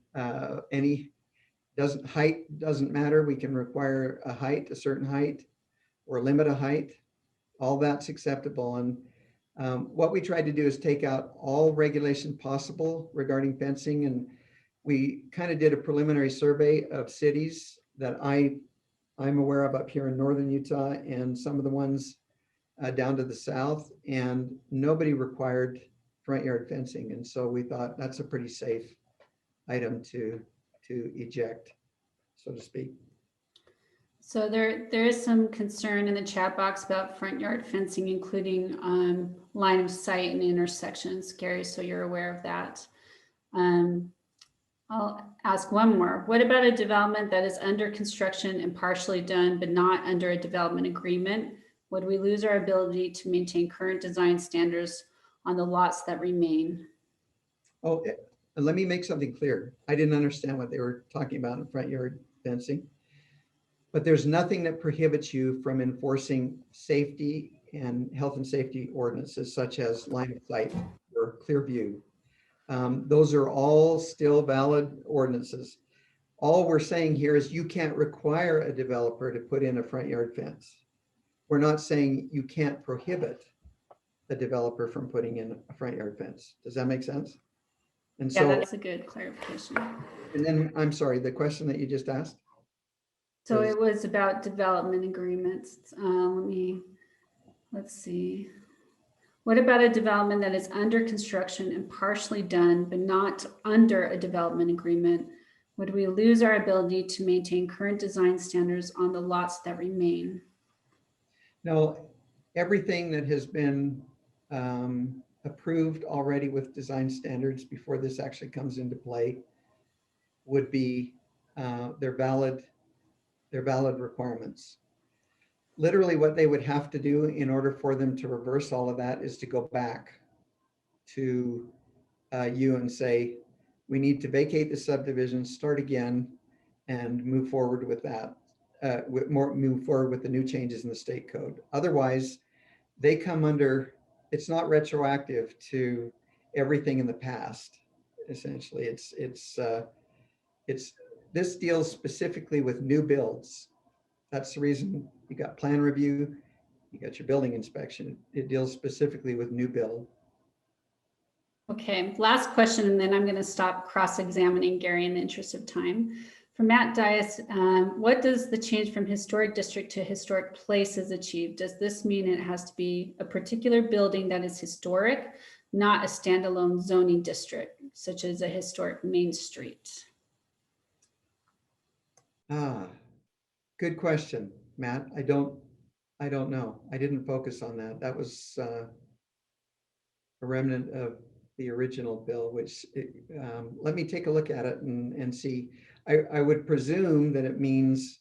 S6: height doesn't matter. We can require a certain height, or limit a height. All that's acceptable. And what we tried to do is take out all regulation possible regarding fencing. And we kind of did a preliminary survey of cities that I'm aware of up here in northern Utah, and some of the ones down to the south, and nobody required front yard fencing. And so we thought that's a pretty safe item to eject, so to speak.
S5: So there is some concern in the chat box about front yard fencing, including line of sight and intersections, Gary, so you're aware of that. I'll ask one more. What about a development that is under construction and partially done, but not under a development agreement? Would we lose our ability to maintain current design standards on the lots that remain?
S6: Oh, let me make something clear. I didn't understand what they were talking about in front yard fencing, but there's nothing that prohibits you from enforcing safety and health and safety ordinances, such as line of sight or clear view. Those are all still valid ordinances. All we're saying here is you can't require a developer to put in a front yard fence. We're not saying you can't prohibit a developer from putting in a front yard fence. Does that make sense? And
S5: Yeah,
S6: so
S5: that's a good clarification.
S6: And then, I'm sorry, the question that you just asked?
S5: So it was about development agreements. Let's see. What about a development that is under construction and partially done, but not under a development agreement? Would we lose our ability to maintain current design standards on the lots that remain?
S6: No, everything that has been approved already with design standards before this actually comes into play would be they're valid requirements. Literally what they would have to do in order for them to reverse all of that is to go back to you and say, we need to vacate the subdivision, start again, and move forward with that, move forward with the new changes in the state code. Otherwise, they come under, it's not retroactive to everything in the past. Essentially, this deals specifically with new builds. That's the reason you got plan review, you got your building inspection. It deals specifically with new build.
S5: Okay, last question, and then I'm going to stop cross-examining Gary in the interest of time. For Matt Dias, what does the change from historic district to historic places achieve? Does this mean it has to be a particular building that is historic, not a standalone zoning district, such as a historic Main Street?
S6: Good question, Matt. I don't know. I didn't focus on that. That was a remnant of the original bill, which let me take a look at it and see. I would presume that it means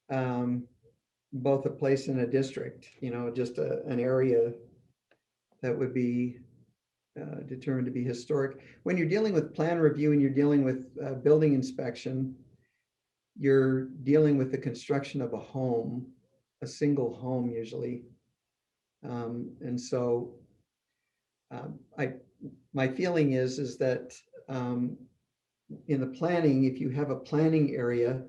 S6: both a place and a district, just an area that would be determined to be historic. When you're dealing with plan review and you're dealing with building inspection, you're dealing with the construction of a home, a single home usually. And so my feeling is that in the planning, if you have a planning area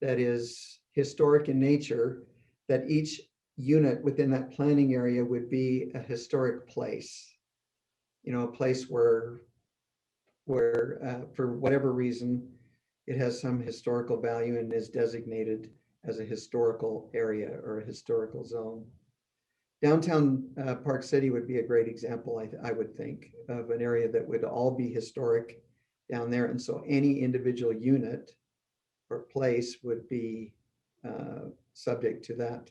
S6: that is historic in nature, that each unit within that planning area would be a historic place, a place where for whatever reason, it has some historical value and is designated as a historical area or a historical zone. Downtown Park City would be a great example, I would think, of an area that would all be historic down there. And so any individual unit or place would be subject to that,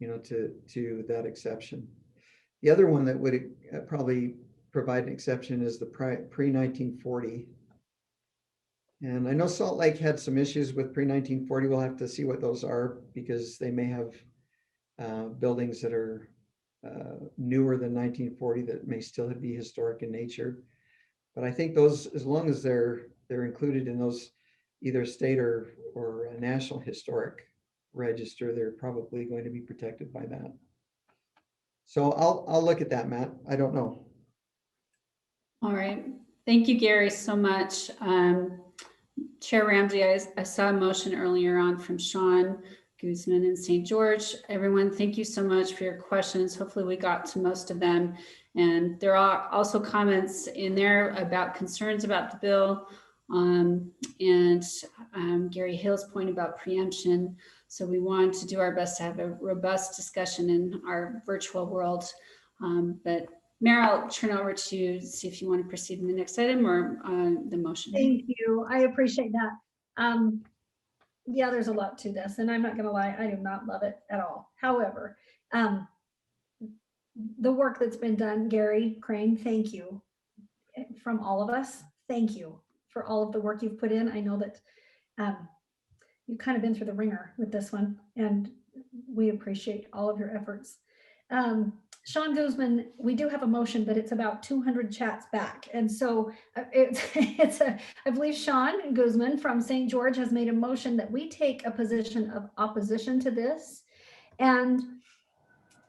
S6: to that exception. The other one that would probably provide an exception is the pre-1940. And I know Salt Lake had some issues with pre-1940. We'll have to see what those are, because they may have buildings that are newer than 1940 that may still be historic in nature. But I think those, as long as they're included in those either state or a national historic register, they're probably going to be protected by that. So I'll look at that, Matt. I don't know.
S5: All right. Thank you, Gary, so much. Chair Ramsey, I saw a motion earlier on from Sean Guzman in St. George. Everyone, thank you so much for your questions. Hopefully we got to most of them. And there are also comments in there about concerns about the bill, and Gary Hill's point about preemption. So we want to do our best to have a robust discussion in our virtual world. But Mayor, I'll turn over to you to see if you want to proceed in the next item or the motion.
S2: Thank you. I appreciate that. Yeah, there's a lot to this, and I'm not going to lie, I do not love it at all. However, the work that's been done, Gary Crane, thank you. From all of us, thank you for all of the work you've put in. I know that you've kind of been through the ringer with this one, and we appreciate all of your efforts. Sean Guzman, we do have a motion, but it's about 200 chats back. And so I believe Sean Guzman from St. George has made a motion that we take a position of opposition to this. And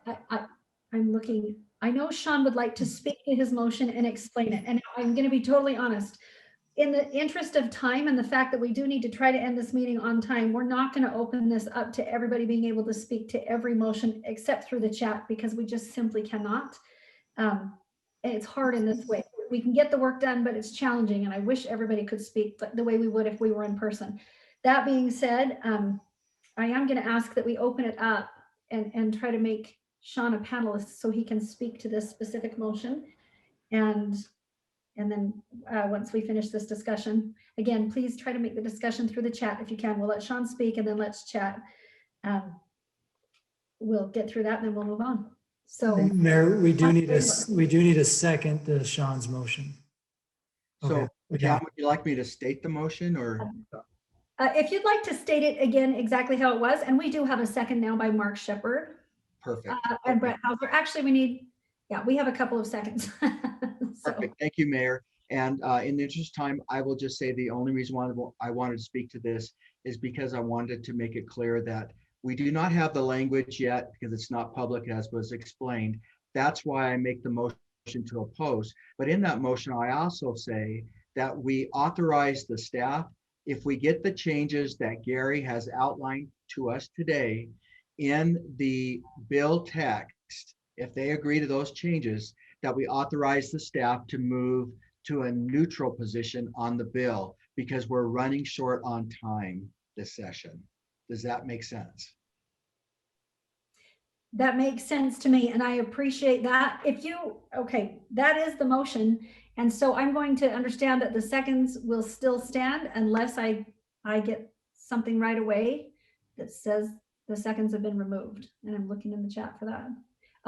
S2: I'm looking, I know Sean would like to speak to his motion and explain it. And I'm going to be totally honest. In the interest of time and the fact that we do need to try to end this meeting on time, we're not going to open this up to everybody being able to speak to every motion except through the chat, because we just simply cannot. And it's hard in this way. We can get the work done, but it's challenging. And I wish everybody could speak the way we would if we were in person. That being said, I am going to ask that we open it up and try to make Sean a panelist so he can speak to this specific motion. And then once we finish this discussion, again, please try to make the discussion through the chat if you can. We'll let Sean speak and then let's chat. We'll get through that and then we'll move on. So
S1: Mayor, we do need a second to Sean's motion.
S7: So,
S1: Okay.
S7: John, would you like me to state the motion or?
S2: if you'd like to state it again, exactly how it was, and we do have a second now by Mark Shepard
S7: Perfect.
S2: and Brett Hauser. Actually, we have a couple of seconds. So.
S7: Perfect. Thank you, Mayor. And in the interest of time, I will just say the only reason why I wanted to speak to this is because I wanted to make it clear that we do not have the language yet because it's not public, as was explained. That's why I make the motion to oppose. But in that motion, I also say that we authorize the staff, if we get the changes that Gary has outlined to us today in the bill text, if they agree to those changes, that we authorize the staff to move to a neutral position on the bill because we're running short on time this session. Does that make sense?
S2: That makes sense to me, and I appreciate that. Okay, that is the motion. And so I'm going to understand that the seconds will still stand unless I get something right away that says the seconds have been removed. And I'm looking in the chat for that.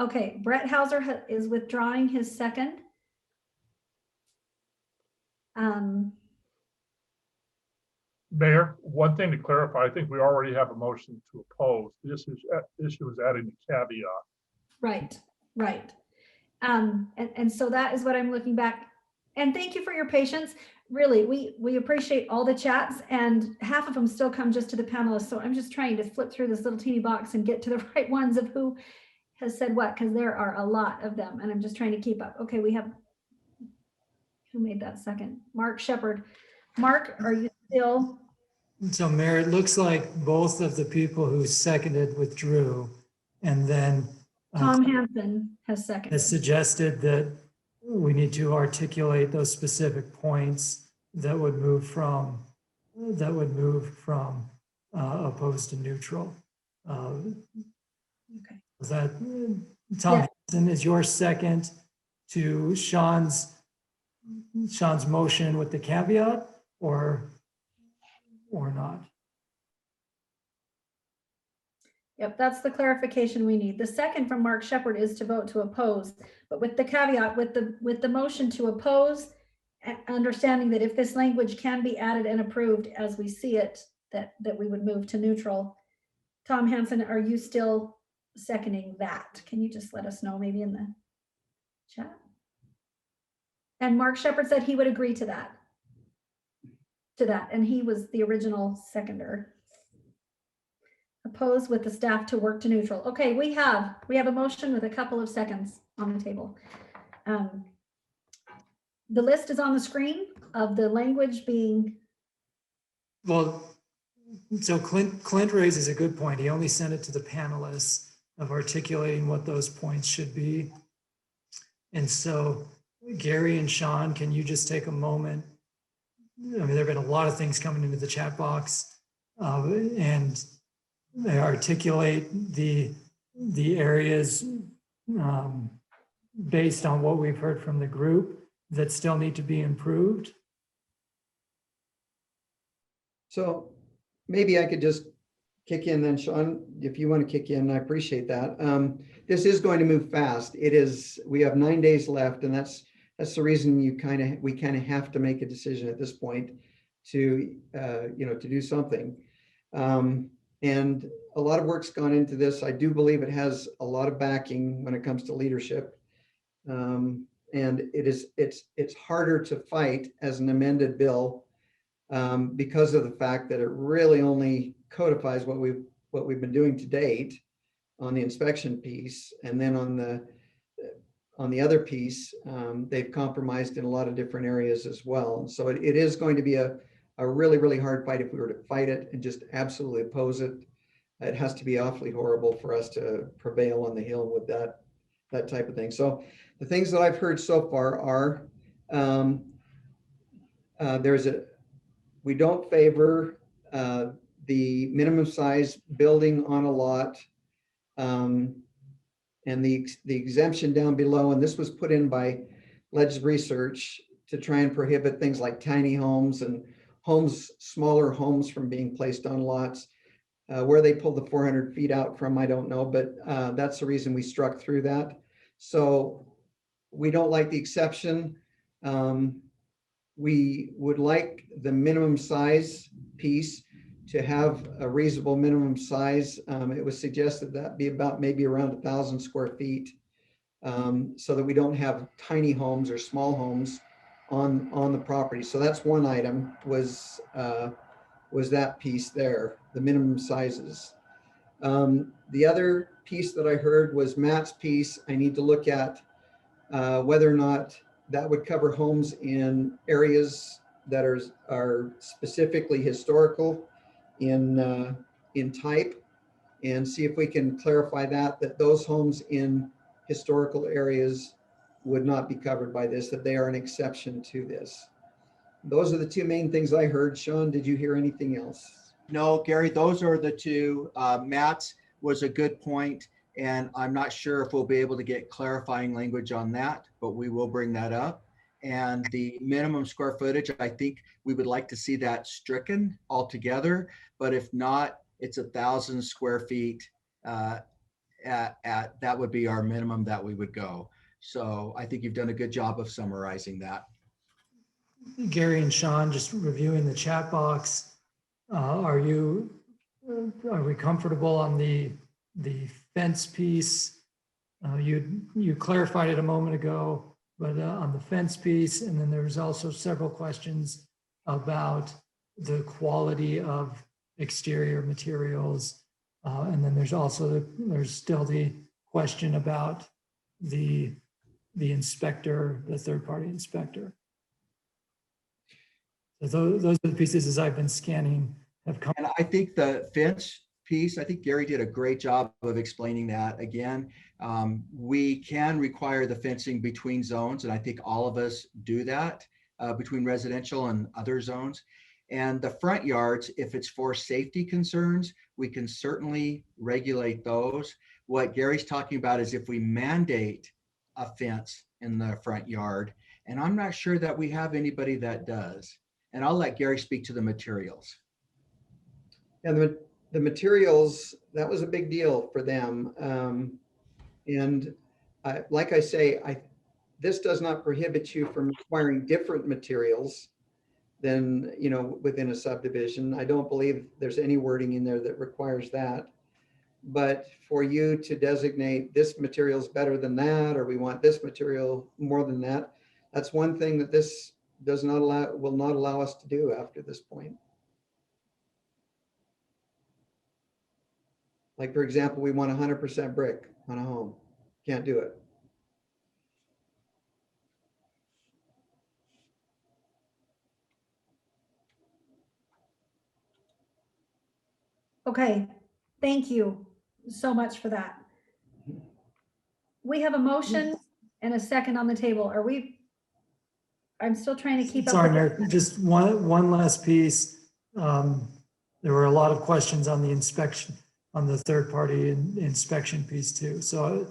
S2: Okay, Brett Hauser is withdrawing his second.
S3: Mayor, one thing to clarify, I think we already have a motion to oppose. This issue is adding a caveat.
S2: Right. And so that is what I'm looking back. And thank you for your patience. Really, we appreciate all the chats, and half of them still come just to the panelists. So I'm just trying to flip through this little teeny box and get to the right ones of who has said what, because there are a lot of them, and I'm just trying to keep up. Okay, we have, who made that second? Mark Shepard. Mark, are you still?
S1: So Mayor, it looks like both of the people who seconded withdrew, and then
S2: Tom Hansen has seconded.
S1: has suggested that we need to articulate those specific points that would move from that would move from opposed to neutral.
S2: Okay.
S1: Is that, Tom
S2: Yeah.
S1: Hanson is your second to Sean's motion with the caveat, or not?
S2: Yep, that's the clarification we need. The second from Mark Shepard is to vote to oppose, but with the caveat, with the motion to oppose, understanding that if this language can be added and approved as we see it, that we would move to neutral. Tom Hanson, are you still seconding that? Can you just let us know maybe in the chat? And Mark Shepard said he would agree to that. And he was the original seconder. Oppose with the staff to work to neutral. Okay, we have a motion with a couple of seconds on the table. The list is on the screen of the language being.
S1: Well, so Clint raises a good point. He only sent it to the panelists of articulating what those points should be. And so Gary and Sean, can you just take a moment? I mean, there have been a lot of things coming into the chat box, and they articulate the areas based on what we've heard from the group that still need to be improved.
S6: So maybe I could just kick in then, Sean, if you want to kick in, I appreciate that. This is going to move fast. We have 9 days left, and that's the reason we kind of have to make a decision at this point to do something. And a lot of work's gone into this. I do believe it has a lot of backing when it comes to leadership. And it's harder to fight as an amended bill because of the fact that it really only codifies what we've been doing to date on the inspection piece, and then on the other piece, they've compromised in a lot of different areas as well. And so it is going to be a really, really hard fight if we were to fight it and just absolutely oppose it. It has to be awfully horrible for us to prevail on the Hill with that type of thing. So the things that I've heard so far are we don't favor the minimum size building on a lot, and the exemption down below, and this was put in by Ledge Research to try and prohibit things like tiny homes and smaller homes from being placed on lots. Where they pulled the 400 feet out from, I don't know, but that's the reason we struck through that. So we don't like the exception. We would like the minimum size piece to have a reasonable minimum size. It was suggested that be about maybe around 1,000 square feet, so that we don't have tiny homes or small homes on the property. So that's one item, was that piece there, the minimum sizes. The other piece that I heard was Matt's piece. I need to look at whether or not that would cover homes in areas that are specifically historical in type, and see if we can clarify that those homes in historical areas would not be covered by this, that they are an exception to this. Those are the two main things I heard. Sean, did you hear anything else?
S7: No, Gary, those are the two. Matt's was a good point, and I'm not sure if we'll be able to get clarifying language on that, but we will bring that up. And the minimum square footage, I think we would like to see that stricken altogether, but if not, it's 1,000 square feet. That would be our minimum that we would go. So I think you've done a good job of summarizing that.
S1: Gary and Sean, just reviewing the chat box, are we comfortable on the fence piece? You clarified it a moment ago, but on the fence piece, and then there's also several questions about the quality of exterior materials, and then there's still the question about the inspector, the third-party inspector. So those are the pieces, as I've been scanning, have come.
S7: And I think the fence piece, I think Gary did a great job of explaining that. Again, we can require the fencing between zones, and I think all of us do that between residential and other zones. And the front yards, if it's for safety concerns, we can certainly regulate those. What Gary's talking about is if we mandate a fence in the front yard, and I'm not sure that we have anybody that does. And I'll let Gary speak to the materials.
S6: And the materials, that was a big deal for them. Like I say, this does not prohibit you from acquiring different materials than, within a subdivision. I don't believe there's any wording in there that requires that. But for you to designate this material is better than that, or we want this material more than that, that's one thing that this will not allow us to do after this point. Like, for example, we want 100% brick on a home. Can't do it.
S2: Okay, thank you so much for that. We have a motion and a second on the table. I'm still trying to keep up.
S1: Sorry,
S2: with
S1: Mayor, just one last piece. There were a lot of questions on the inspection, on the third-party inspection piece too. So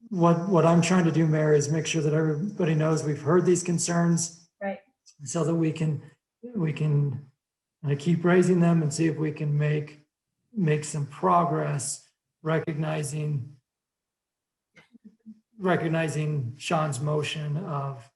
S1: what I'm trying to do, Mayor, is make sure that everybody knows we've heard these concerns.
S2: Right.
S1: So that we can keep raising them and see if we can make some progress, recognizing Sean's motion of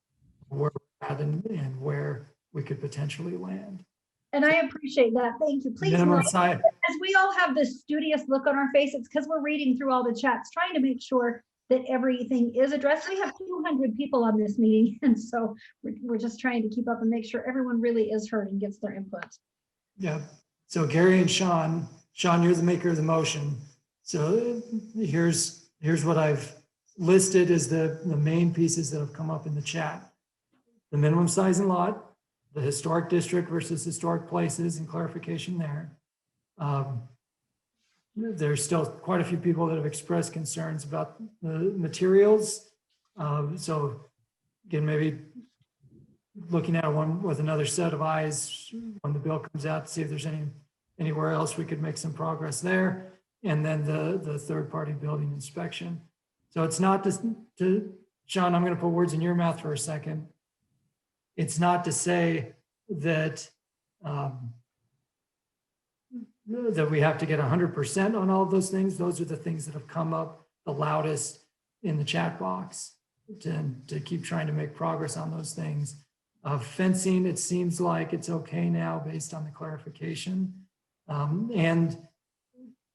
S1: where we're at and where we could potentially land.
S2: And I appreciate that. Thank you. Please,
S1: Minimum
S2: note,
S1: size.
S2: as we all have this studious look on our face, it's because we're reading through all the chats, trying to make sure that everything is addressed. We have 200 people on this meeting, and so we're just trying to keep up and make sure everyone really is heard and gets their input.
S1: Yeah. So Gary and Sean, you're the maker of the motion. So here's what I've listed as the main pieces that have come up in the chat. The minimum size and lot, the historic district versus historic places and clarification there. There's still quite a few people that have expressed concerns about the materials. So again, maybe looking at one with another set of eyes when the bill comes out to see if there's anywhere else we could make some progress there. And then the third-party building inspection. So it's not just Sean, I'm going to put words in your mouth for a second. It's not to say that that we have to get 100% on all of those things. Those are the things that have come up the loudest in the chat box to keep trying to make progress on those things. Fencing, it seems like it's okay now based on the clarification. And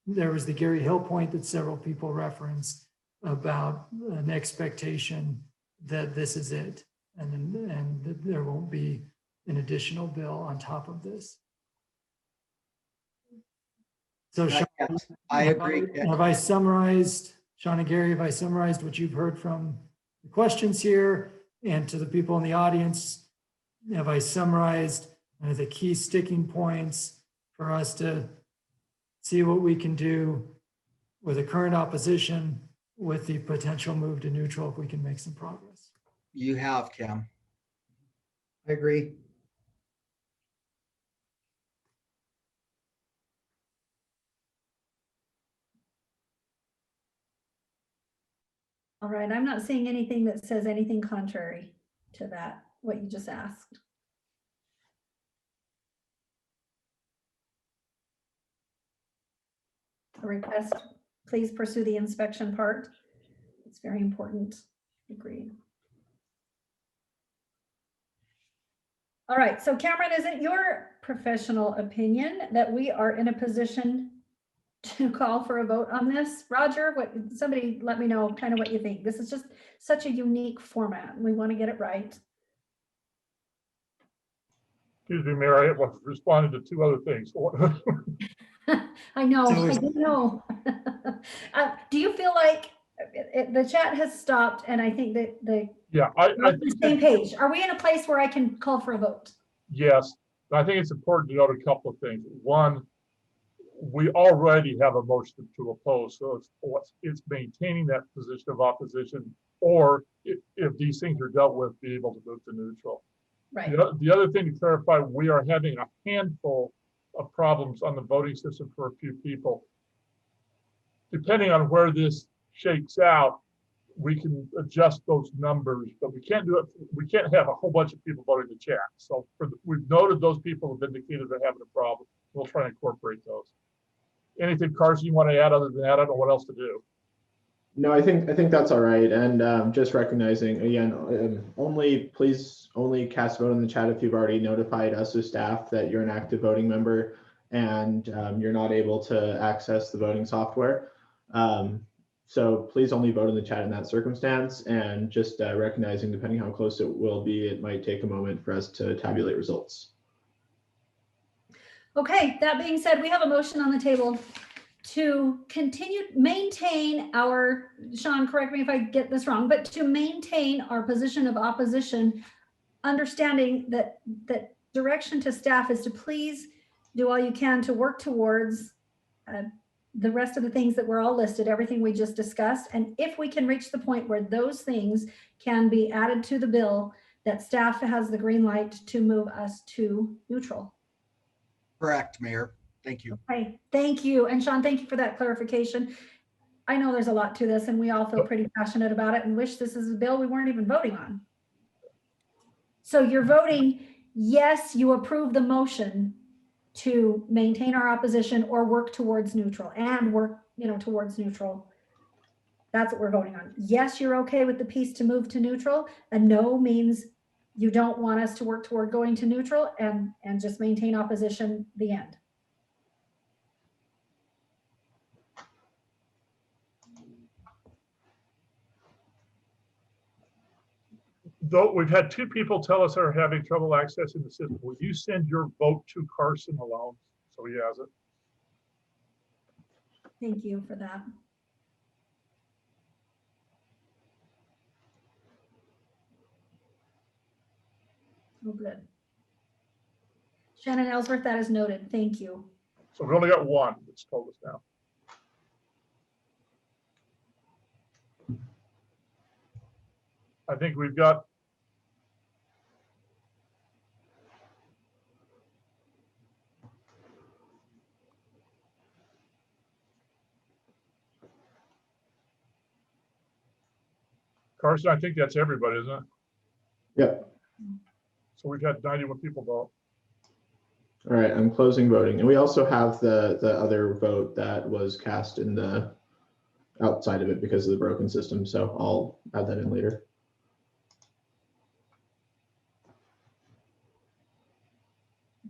S1: there was the Gary Hill point that several people referenced about an expectation that this is it, and that there won't be an additional bill on top of this. So Sean,
S7: I agree.
S1: have I summarized, Sean and Gary, have I summarized what you've heard from the questions here? And to the people in the audience, have I summarized the key sticking points for us to see what we can do with the current opposition, with the potential move to neutral if we can make some progress?
S7: You have, Cam.
S6: I agree.
S2: All right, I'm not seeing anything that says anything contrary to that, what you just asked. A request, please pursue the inspection part. It's very important. Agreed. All right, so Cameron, is it your professional opinion that we are in a position to call for a vote on this? Roger, somebody let me know kind of what you think. This is just such a unique format. We want to get it right.
S3: Excuse me, Mayor, I responded to two other things.
S2: I know,
S1: So
S2: I do know. Do you feel like the chat has stopped and I think that
S3: Yeah,
S2: we're
S3: I
S2: on the
S3: think
S2: same page? Are we in a place where I can call for a vote?
S3: yes. I think it's important to note a couple of things. One, we already have a motion to oppose, so it's maintaining that position of opposition, or if these things are dealt with, be able to move to neutral.
S2: Right.
S3: The other thing to clarify, we are having a handful of problems on the voting system for a few people. Depending on where this shakes out, we can adjust those numbers, but we can't do it. We can't have a whole bunch of people voting in the chat. So we've noted those people have indicated they're having a problem. We'll try and incorporate those. Anything, Carson, you want to add other than that? I don't know what else to do.
S4: No, I think that's all right. And just recognizing again, please only cast a vote in the chat if you've already notified us as staff that you're an active voting member and you're not able to access the voting software. So please only vote in the chat in that circumstance, and just recognizing depending how close it will be, it might take a moment for us to tabulate results.
S2: Okay, that being said, we have a motion on the table to maintain our, Sean, correct me if I get this wrong, but to maintain our position of opposition, understanding that direction to staff is to please do all you can to work towards the rest of the things that were all listed, everything we just discussed. And if we can reach the point where those things can be added to the bill, that staff has the green light to move us to neutral.
S7: Correct, Mayor. Thank you.
S2: Okay, thank you. And Sean, thank you for that clarification. I know there's a lot to this and we all feel pretty passionate about it and wish this is a bill we weren't even voting on. So you're voting, yes, you approve the motion to maintain our opposition or work towards neutral and work, towards neutral. That's what we're voting on. Yes, you're okay with the piece to move to neutral. A no means you don't want us to work toward going to neutral and just maintain opposition, the end.
S3: Though we've had two people tell us they're having trouble accessing the system, will you send your vote to Carson alone so he has it?
S2: Thank you for that. Oh, good. Shannon Ellsworth, that is noted. Thank you.
S3: So we've only got one that's told us now. I think we've got Carson, I think that's everybody, isn't it?
S4: Yep.
S3: So we've had 91 people vote.
S4: All right, I'm closing voting. And we also have the other vote that was cast in the outside of it because of the broken system. So I'll add that in later.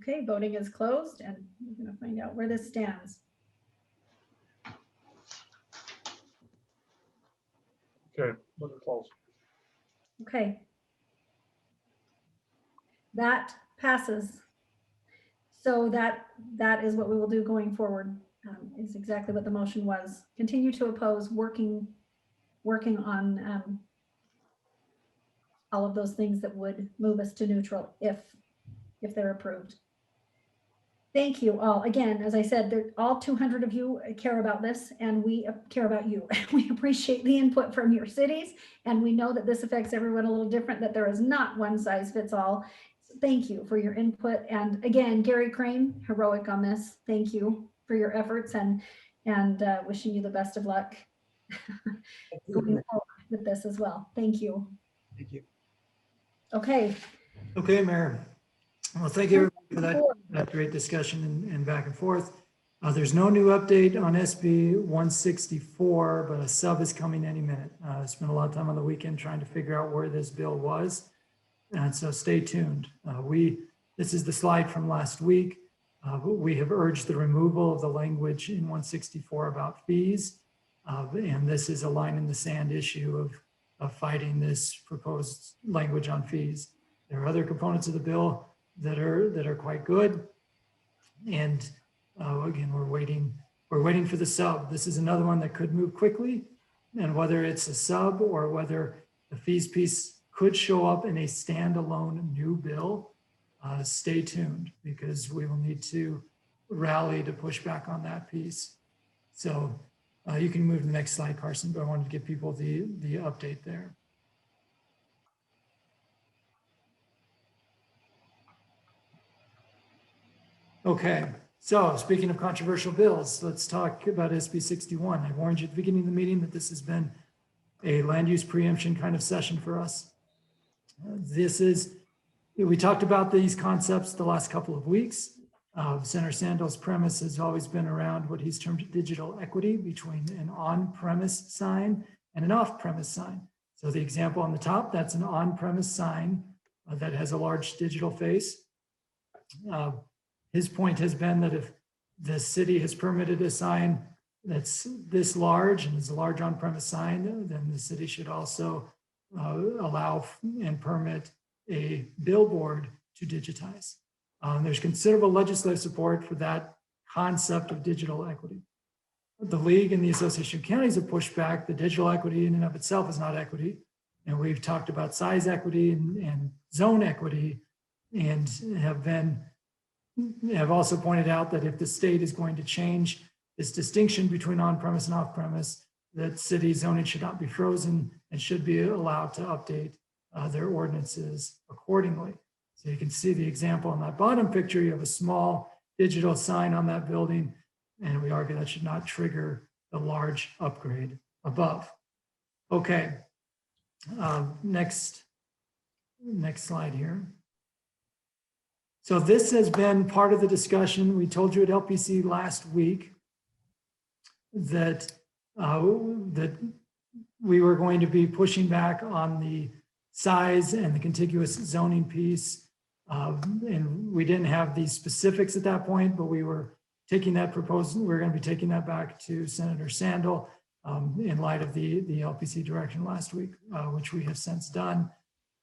S2: Okay, voting is closed and we're going to find out where this stands.
S3: Okay, look at close.
S2: Okay. That passes. So that is what we will do going forward, is exactly what the motion was. Continue to oppose, working on all of those things that would move us to neutral if they're approved. Thank you all. Again, as I said, all 200 of you care about this and we care about you. We appreciate the input from your cities and we know that this affects everyone a little different, that there is not one size fits all. So thank you for your input. And again, Gary Crane, heroic on this. Thank you for your efforts and wishing you the best of luck going forward with this as well. Thank you.
S7: Thank you.
S2: Okay.
S1: Okay, Mayor. Well, thank you for that great discussion and back and forth. There's no new update on SB 164, but a sub is coming any minute. I spent a lot of time on the weekend trying to figure out where this bill was. And so stay tuned. This is the slide from last week. We have urged the removal of the language in 164 about fees. And this is a line in the sand issue of fighting this proposed language on fees. There are other components of the bill that are quite good. And again, we're waiting for the sub. This is another one that could move quickly. And whether it's a sub or whether the fees piece could show up in a standalone new bill, stay tuned because we will need to rally to push back on that piece. So you can move to the next slide, Carson, but I wanted to give people the update there. Okay, so speaking of controversial bills, let's talk about SB 61. I warned you at the beginning of the meeting that this has been a land use preemption kind of session for us. We talked about these concepts the last couple of weeks. Senator Sandel's premise has always been around what he's termed digital equity between an on-premise sign and an off-premise sign. So the example on the top, that's an on-premise sign that has a large digital face. His point has been that if the city has permitted a sign that's this large and is a large on-premise sign, then the city should also allow and permit a billboard to digitize. There's considerable legislative support for that concept of digital equity. The League and the Association of Counties have pushed back. The digital equity in and of itself is not equity. And we've talked about size equity and zone equity, and have also pointed out that if the state is going to change this distinction between on-premise and off-premise, that city zoning should not be frozen and should be allowed to update their ordinances accordingly. So you can see the example in that bottom picture. You have a small digital sign on that building, and we argue that should not trigger the large upgrade above. Okay, next slide here. So this has been part of the discussion. We told you at LPC last week that that we were going to be pushing back on the size and the contiguous zoning piece. And we didn't have the specifics at that point, but we were taking that proposal. We're going to be taking that back to Senator Sandel in light of the LPC direction last week, which we have since done.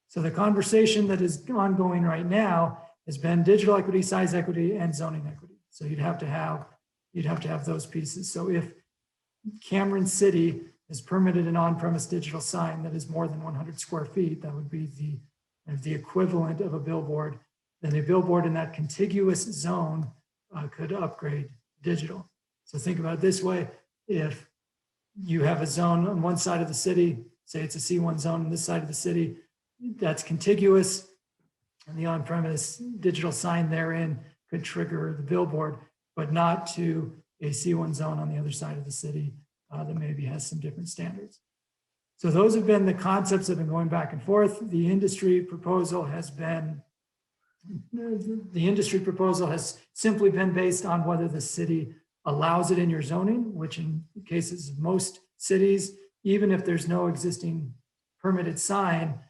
S1: So the conversation that is ongoing right now has been digital equity, size equity, and zoning equity. So you'd have to have those pieces. So if Cameron City has permitted an on-premise digital sign that is more than 100 square feet, that would be the equivalent of a billboard, then a billboard in that contiguous zone could upgrade digital. So think about it this way: if you have a zone on one side of the city, say it's a C1 zone on this side of the city, that's contiguous, and the on-premise digital sign therein could trigger the billboard, but not to a C1 zone on the other side of the city that maybe has some different standards. So those have been the concepts that have been going back and forth. The industry proposal has simply been based on whether the city allows it in your zoning, which in cases of most cities, even if there's no existing permitted sign,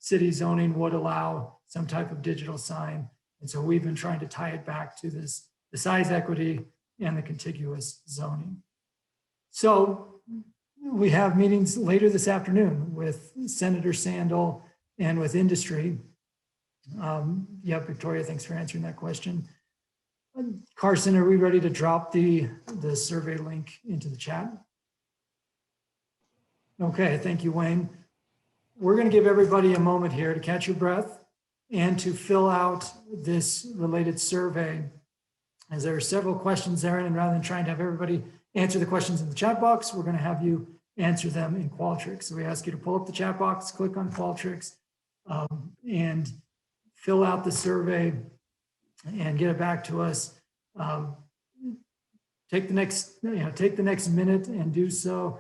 S1: city zoning would allow some type of digital sign. And so we've been trying to tie it back to the size equity and the contiguous zoning. So we have meetings later this afternoon with Senator Sandel and with industry. Yeah, Victoria, thanks for answering that question. Carson, are we ready to drop the survey link into the chat? Okay, thank you, Wayne. We're going to give everybody a moment here to catch your breath and to fill out this related survey, as there are several questions there. And rather than trying to have everybody answer the questions in the chat box, we're going to have you answer them in Qualtrics. So we ask you to pull up the chat box, click on Qualtrics, and fill out the survey and get it back to us. Take the next minute and do so,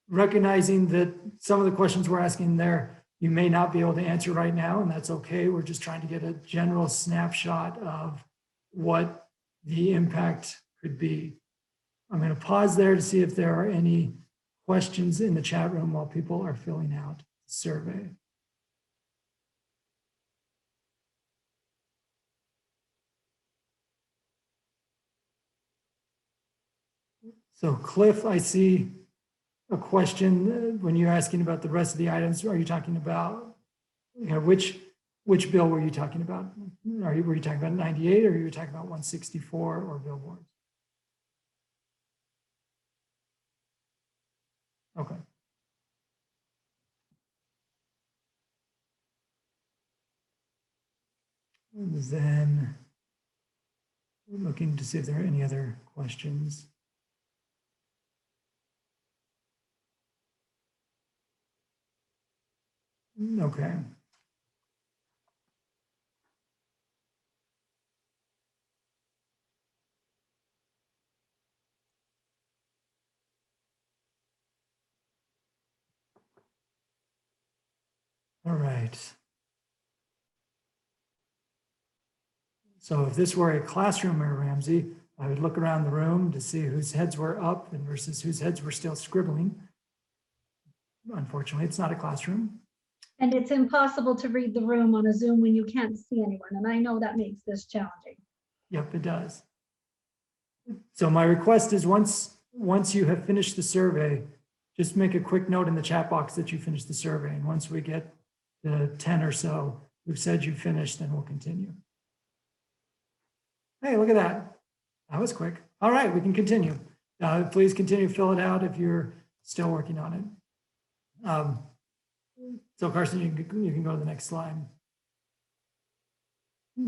S1: recognizing that some of the questions we're asking there, you may not be able to answer right now, and that's okay. We're just trying to get a general snapshot of what the impact could be. I'm going to pause there to see if there are any questions in the chat room while people are filling out the survey. So Cliff, I see a question when you're asking about the rest of the items. Are you talking about, which bill were you talking about? Were you talking about 98, or were you talking about 164 or billboards? Okay. And then we're looking to see if there are any other questions. Okay. All right. So if this were a classroom, Mayor Ramsey, I would look around the room to see whose heads were up and versus whose heads were still scribbling. Unfortunately, it's not a classroom.
S2: And it's impossible to read the room on a Zoom when you can't see anyone. And I know that makes this challenging.
S1: Yep, it does. So my request is once you have finished the survey, just make a quick note in the chat box that you finished the survey. And once we get the 10 or so who've said you finished, then we'll continue. Hey, look at that. That was quick. All right, we can continue. Please continue to fill it out if you're still working on it. So Carson, you can go to the next slide.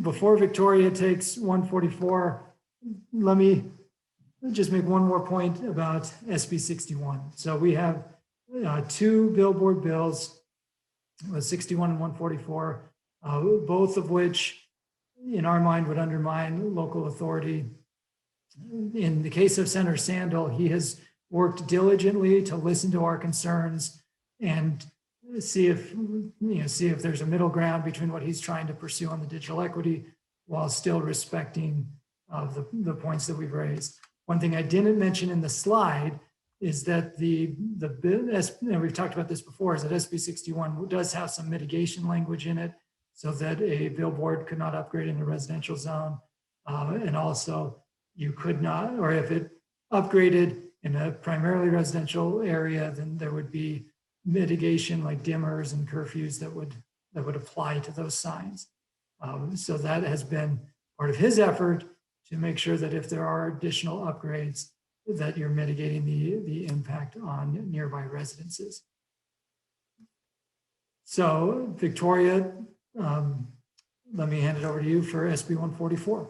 S1: Before Victoria takes 144, let me just make one more point about SB 61. So we have two billboard bills with 61 and 144, both of which in our mind would undermine local authority. In the case of Senator Sandel, he has worked diligently to listen to our concerns and see if there's a middle ground between what he's trying to pursue on the digital equity while still respecting the points that we've raised. One thing I didn't mention in the slide is that we've talked about this before, is that SB 61 does have some mitigation language in it so that a billboard could not upgrade in a residential zone. And also you could not, or if it upgraded in a primarily residential area, then there would be mitigation like dimmers and curfews that would apply to those signs. So that has been part of his effort to make sure that if there are additional upgrades, that you're mitigating the impact on nearby residences. So Victoria, let me hand it over to you for SB 144.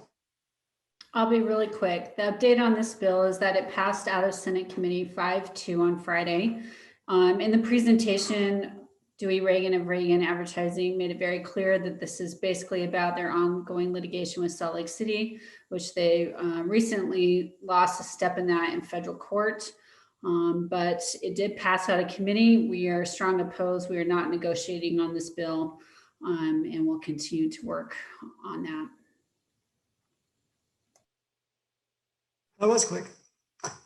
S5: I'll be really quick. The update on this bill is that it passed out of Senate Committee 5-2 on Friday. In the presentation, Dewey Reagan of Reagan Advertising made it very clear that this is basically about their ongoing litigation with Salt Lake City, which they recently lost a step in that in federal court. But it did pass out of committee. We are strong opposed. We are not negotiating on this bill, and we'll continue to work on that.
S1: That was quick.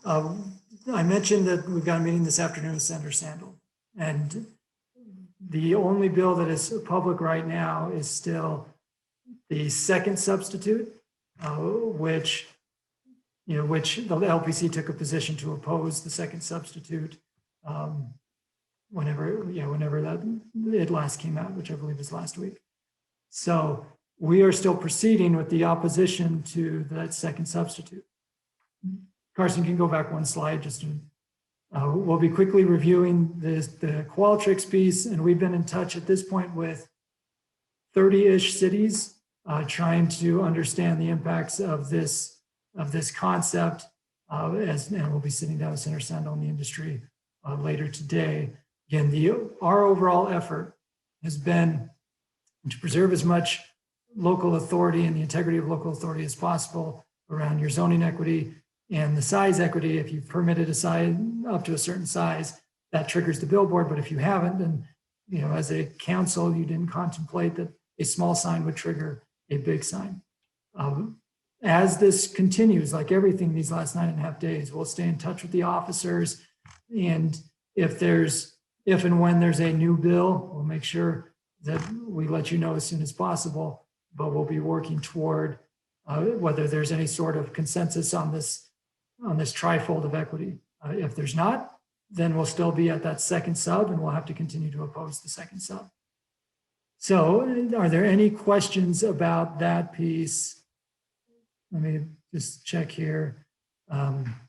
S1: I mentioned that we've got a meeting this afternoon with Senator Sandel, and the only bill that is public right now is still the second substitute, which the LPC took a position to oppose the second substitute whenever it last came out, which I believe is last week. So we are still proceeding with the opposition to that second substitute. Carson can go back one slide just to, we'll be quickly reviewing the Qualtrics piece, and we've been in touch at this point with 30-ish cities trying to understand the impacts of this concept, and we'll be sitting down with Senator Sandel in the industry later today. Again, our overall effort has been to preserve as much local authority and the integrity of local authority as possible around your zoning equity and the size equity. If you've permitted a sign up to a certain size, that triggers the billboard. But if you haven't, then as a council, you didn't contemplate that a small sign would trigger a big sign. As this continues, like everything these last 9.5 days, we'll stay in touch with the officers. And if and when there's a new bill, we'll make sure that we let you know as soon as possible, but we'll be working toward whether there's any sort of consensus on this trifold of equity. If there's not, then we'll still be at that second sub and we'll have to continue to oppose the second sub. So are there any questions about that piece? Let me just check here.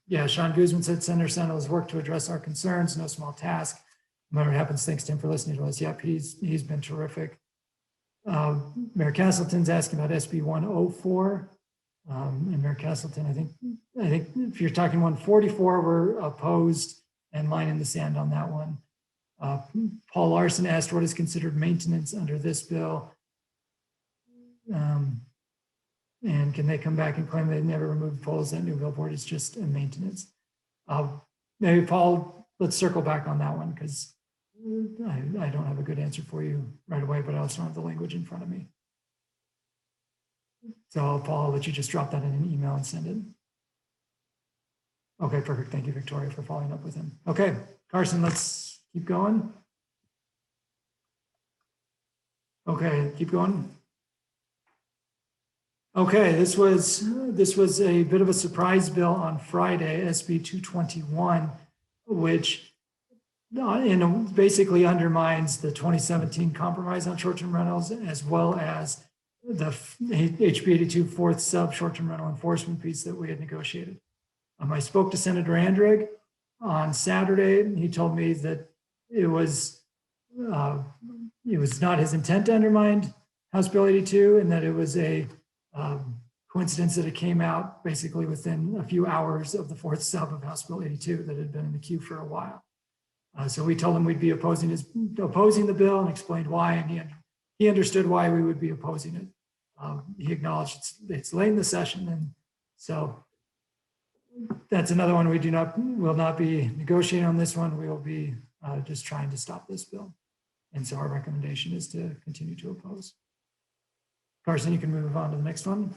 S1: Yeah, Sean Guzman said Senator Sandel has worked to address our concerns, no small task. No matter what happens, thanks to him for listening to us. Yep, he's been terrific. Mayor Castleton's asking about SB 104. And Mayor Castleton, I think if you're talking 144, we're opposed and line in the sand on that one. Paul Larson asked what is considered maintenance under this bill. And can they come back and claim they never removed poles? That new billboard is just a maintenance. Maybe Paul, let's circle back on that one, because I don't have a good answer for you right away, but I also don't have the language in front of me. So Paul, I'll let you just drop that in an email and send it. Okay, perfect. Thank you, Victoria, for following up with him. Okay, Carson, let's keep going. Okay, keep going. Okay, this was a bit of a surprise bill on Friday, SB 221, which basically undermines the 2017 compromise on short-term rentals, as well as the HB 82 fourth sub short-term rental enforcement piece that we had negotiated. I spoke to Senator Andrigg on Saturday, and he told me that it was not his intent to undermine House Bill 82, and that it was a coincidence that it came out basically within a few hours of the fourth sub of House Bill 82 that had been in the queue for a while. So we told him we'd be opposing the bill and explained why, and he understood why we would be opposing it. He acknowledged it's late in the session, and so that's another one will not be negotiating on this one. We will be just trying to stop this bill. And so our recommendation is to continue to oppose. Carson, you can move on to the next one.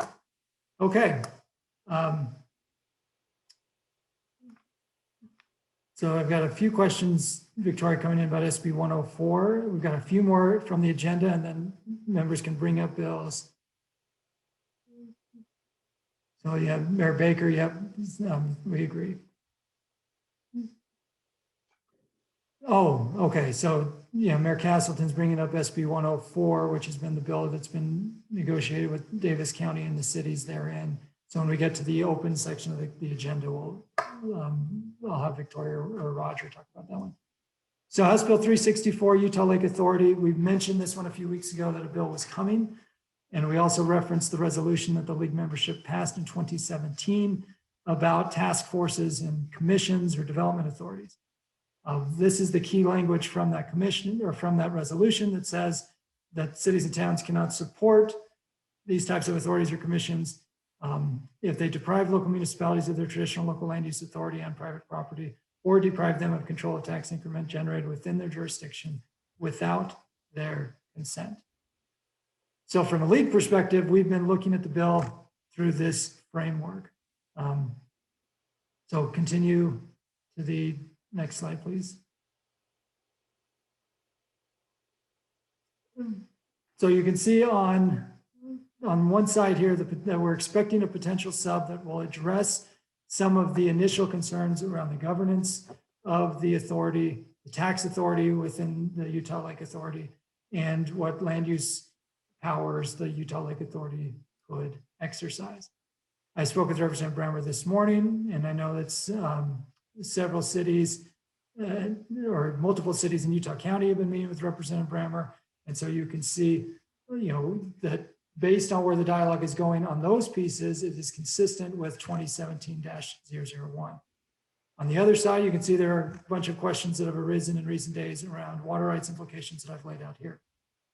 S1: Okay. So I've got a few questions, Victoria, coming in about SB 104. We've got a few more from the agenda, and then members can bring up bills. So yeah, Mayor Baker, yep, we agree. Oh, okay. So yeah, Mayor Castleton's bringing up SB 104, which has been the bill that's been negotiated with Davis County and the cities therein. So when we get to the open section of the agenda, I'll have Victoria or Roger talk about that one. So House Bill 364, Utah Lake Authority. We mentioned this one a few weeks ago that a bill was coming. And we also referenced the resolution that the league membership passed in 2017 about task forces and commissions or development authorities. This is the key language from that commission or from that resolution that says that cities and towns cannot support these types of authorities or commissions if they deprive local municipalities of their traditional local land use authority on private property, or deprive them of control of tax increment generated within their jurisdiction without their consent. So from a league perspective, we've been looking at the bill through this framework. So continue to the next slide, please. So you can see on one side here that we're expecting a potential sub that will address some of the initial concerns around the governance of the authority, the tax authority within the Utah Lake Authority, and what land use powers the Utah Lake Authority could exercise. I spoke with Representative Brammer this morning, and I know that several cities or multiple cities in Utah County have been meeting with Representative Brammer. And so you can see, that based on where the dialogue is going on those pieces, it is consistent with 2017-001. On the other side, you can see there are a bunch of questions that have arisen in recent days around water rights implications that I've laid out here.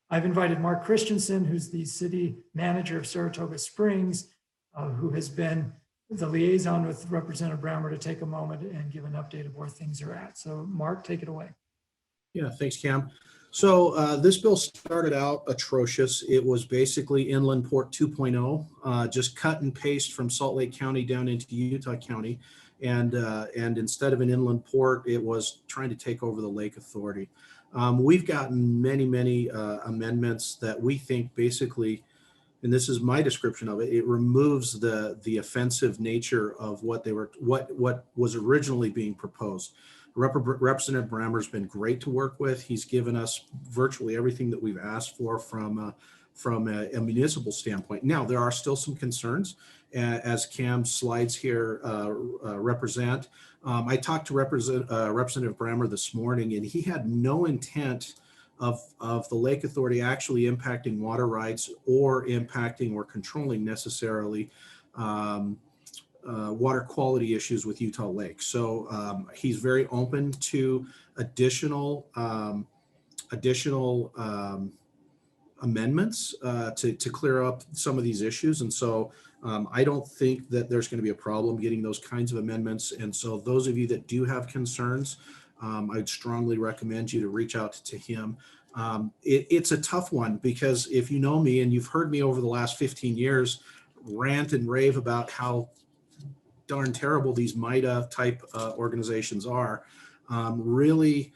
S1: I've invited Mark Christensen, who's the city manager of Saratoga Springs, who has been the liaison with Representative Brammer, to take a moment and give an update of where things are at. So Mark, take it away.
S8: Yeah, thanks, Cam. So this bill started out atrocious. It was basically Inland Port 2.0, just cut and paste from Salt Lake County down into Utah County. And instead of an inland port, it was trying to take over the Lake Authority. We've gotten many amendments that we think basically, and this is my description of it, it removes the offensive nature of what was originally being proposed. Representative Brammer's been great to work with. He's given us virtually everything that we've asked for from a municipal standpoint. Now, there are still some concerns, as Cam's slides here represent. I talked to Representative Brammer this morning, and he had no intent of the Lake Authority actually impacting water rights or impacting or controlling necessarily water quality issues with Utah Lake. So he's very open to additional amendments to clear up some of these issues. And so I don't think that there's going to be a problem getting those kinds of amendments. And so those of you that do have concerns, I'd strongly recommend you to reach out to him. It's a tough one because if you know me and you've heard me over the last 15 years rant and rave about how darn terrible these MIDA type organizations are, really,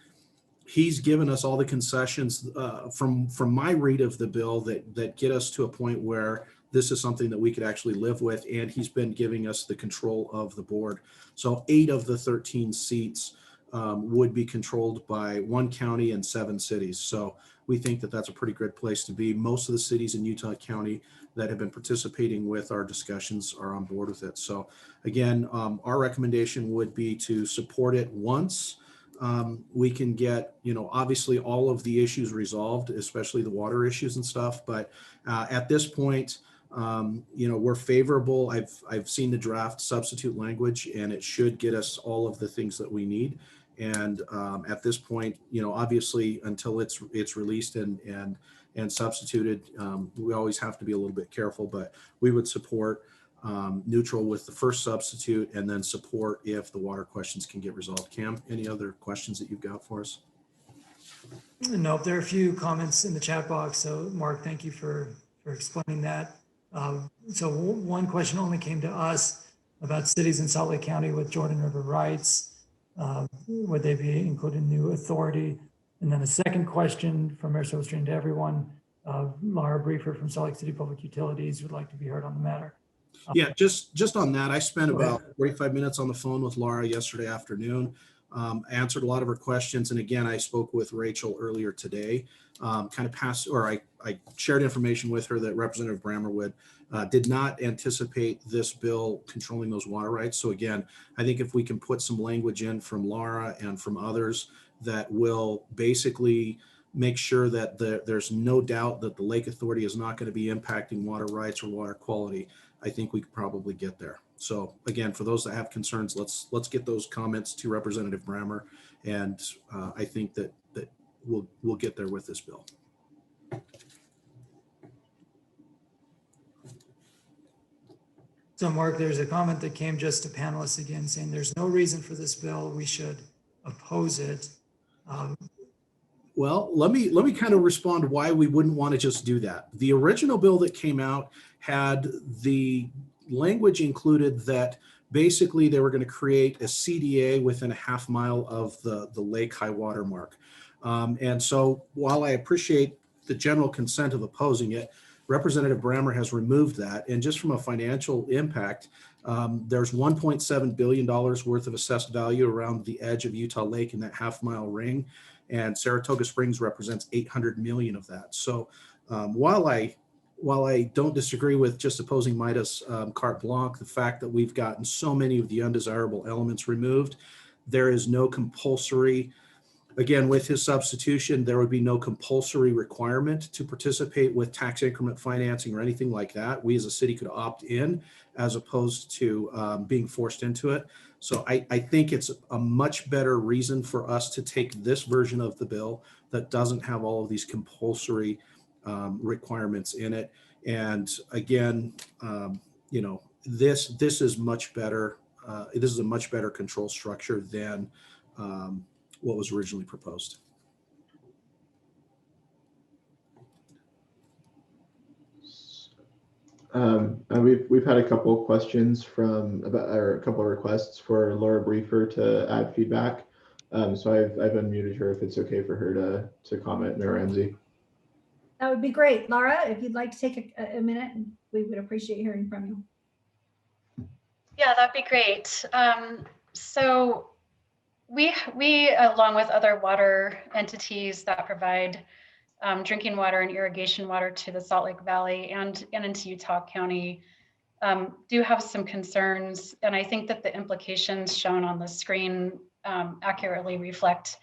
S8: he's given us all the concessions from my read of the bill that get us to a point where this is something that we could actually live with, and he's been giving us the control of the board. So 8 of the 13 seats would be controlled by 1 county and 7 cities. So we think that that's a pretty good place to be. Most of the cities in Utah County that have been participating with our discussions are on board with it. So again, our recommendation would be to support it once we can get, obviously all of the issues resolved, especially the water issues and stuff. But at this point, we're favorable. I've seen the draft substitute language, and it should get us all of the things that we need. And at this point, obviously until it's released and substituted, we always have to be a little bit careful, but we would support neutral with the first substitute, and then support if the water questions can get resolved. Cam, any other questions that you've got for us?
S1: Nope, there are a few comments in the chat box. So Mark, thank you for explaining that. So one question only came to us about cities in Salt Lake County with Jordan River rights. Would they be included in new authority? And then a second question from Mayor Silverstein to everyone. Laura Briefer from Salt Lake City Public Utilities would like to be heard on the matter.
S8: Yeah, just on that, I spent about 45 minutes on the phone with Laura yesterday afternoon, answered a lot of her questions. And again, I spoke with Rachel earlier today, I shared information with her that Representative Bramerwood did not anticipate this bill controlling those water rights. So again, I think if we can put some language in from Laura and from others that will basically make sure that there's no doubt that the Lake Authority is not going to be impacting water rights or water quality, I think we could probably get there. So again, for those that have concerns, let's get those comments to Representative Brammer, and I think that we'll get there with this bill.
S1: So Mark, there's a comment that came just to panelists again saying there's no reason for this bill. We should oppose it.
S8: Well, let me kind of respond why we wouldn't want to just do that. The original bill that came out had the language included that basically they were going to create a CDA within a half mile of the lake high water mark. And so while I appreciate the general consent of opposing it, Representative Brammer has removed that. And just from a financial impact, there's $1.7 billion worth of assessed value around the edge of Utah Lake in that half mile ring. And Saratoga Springs represents 800 million of that. So while I don't disagree with just opposing MIDA's carte blanche, the fact that we've gotten so many of the undesirable elements removed, there is no compulsory, again, with his substitution, there would be no compulsory requirement to participate with tax increment financing or anything like that. We as a city could opt in as opposed to being forced into it. So I think it's a much better reason for us to take this version of the bill that doesn't have all of these compulsory requirements in it. And again, this is much better. This is a much better control structure than what was originally proposed.
S4: We've had a couple of questions or a couple of requests for Laura Briefer to add feedback. So I've unmuted her if it's okay for her to comment, Mayor Ramsey.
S2: That would be great. Laura, if you'd like to take a minute, we would appreciate hearing from you.
S9: Yeah, that'd be great. So we along with other water entities that provide drinking water and irrigation water to the Salt Lake Valley and into Utah County do have some concerns. And I think that the implications shown on the screen accurately reflect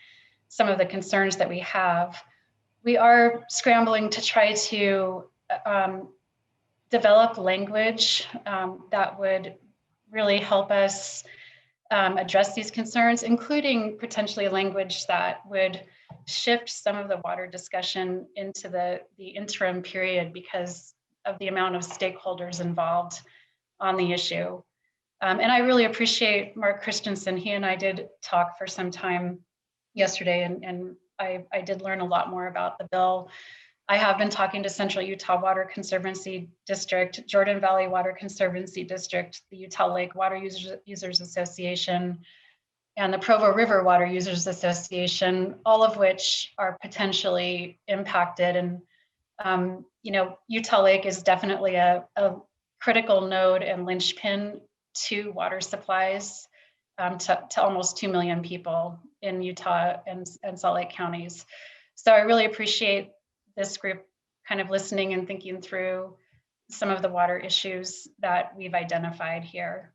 S9: some of the concerns that we have. We are scrambling to try to develop language that would really help us address these concerns, including potentially language that would shift some of the water discussion into the interim period because of the amount of stakeholders involved on the issue. And I really appreciate Mark Christensen. He and I did talk for some time yesterday, and I did learn a lot more about the bill. I have been talking to Central Utah Water Conservancy District, Jordan Valley Water Conservancy District, the Utah Lake Water Users Association, and the Provo River Water Users Association, all of which are potentially impacted. And Utah Lake is definitely a critical node and linchpin to water supplies to almost 2 million people in Utah and Salt Lake counties. So I really appreciate this group kind of listening and thinking through some of the water issues that we've identified here.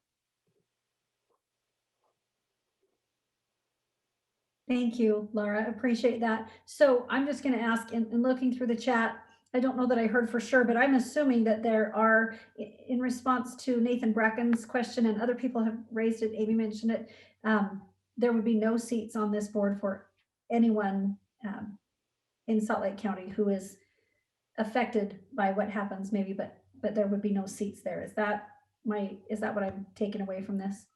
S2: Thank you, Laura. Appreciate that. So I'm just going to ask, in looking through the chat, I don't know that I heard for sure, but I'm assuming that there are, in response to Nathan Bracken's question, and other people have raised it, Amy mentioned it, there would be no seats on this board for anyone in Salt Lake County who is affected by what happens, maybe, but there would be no seats there. Is that what I'm taking away from this?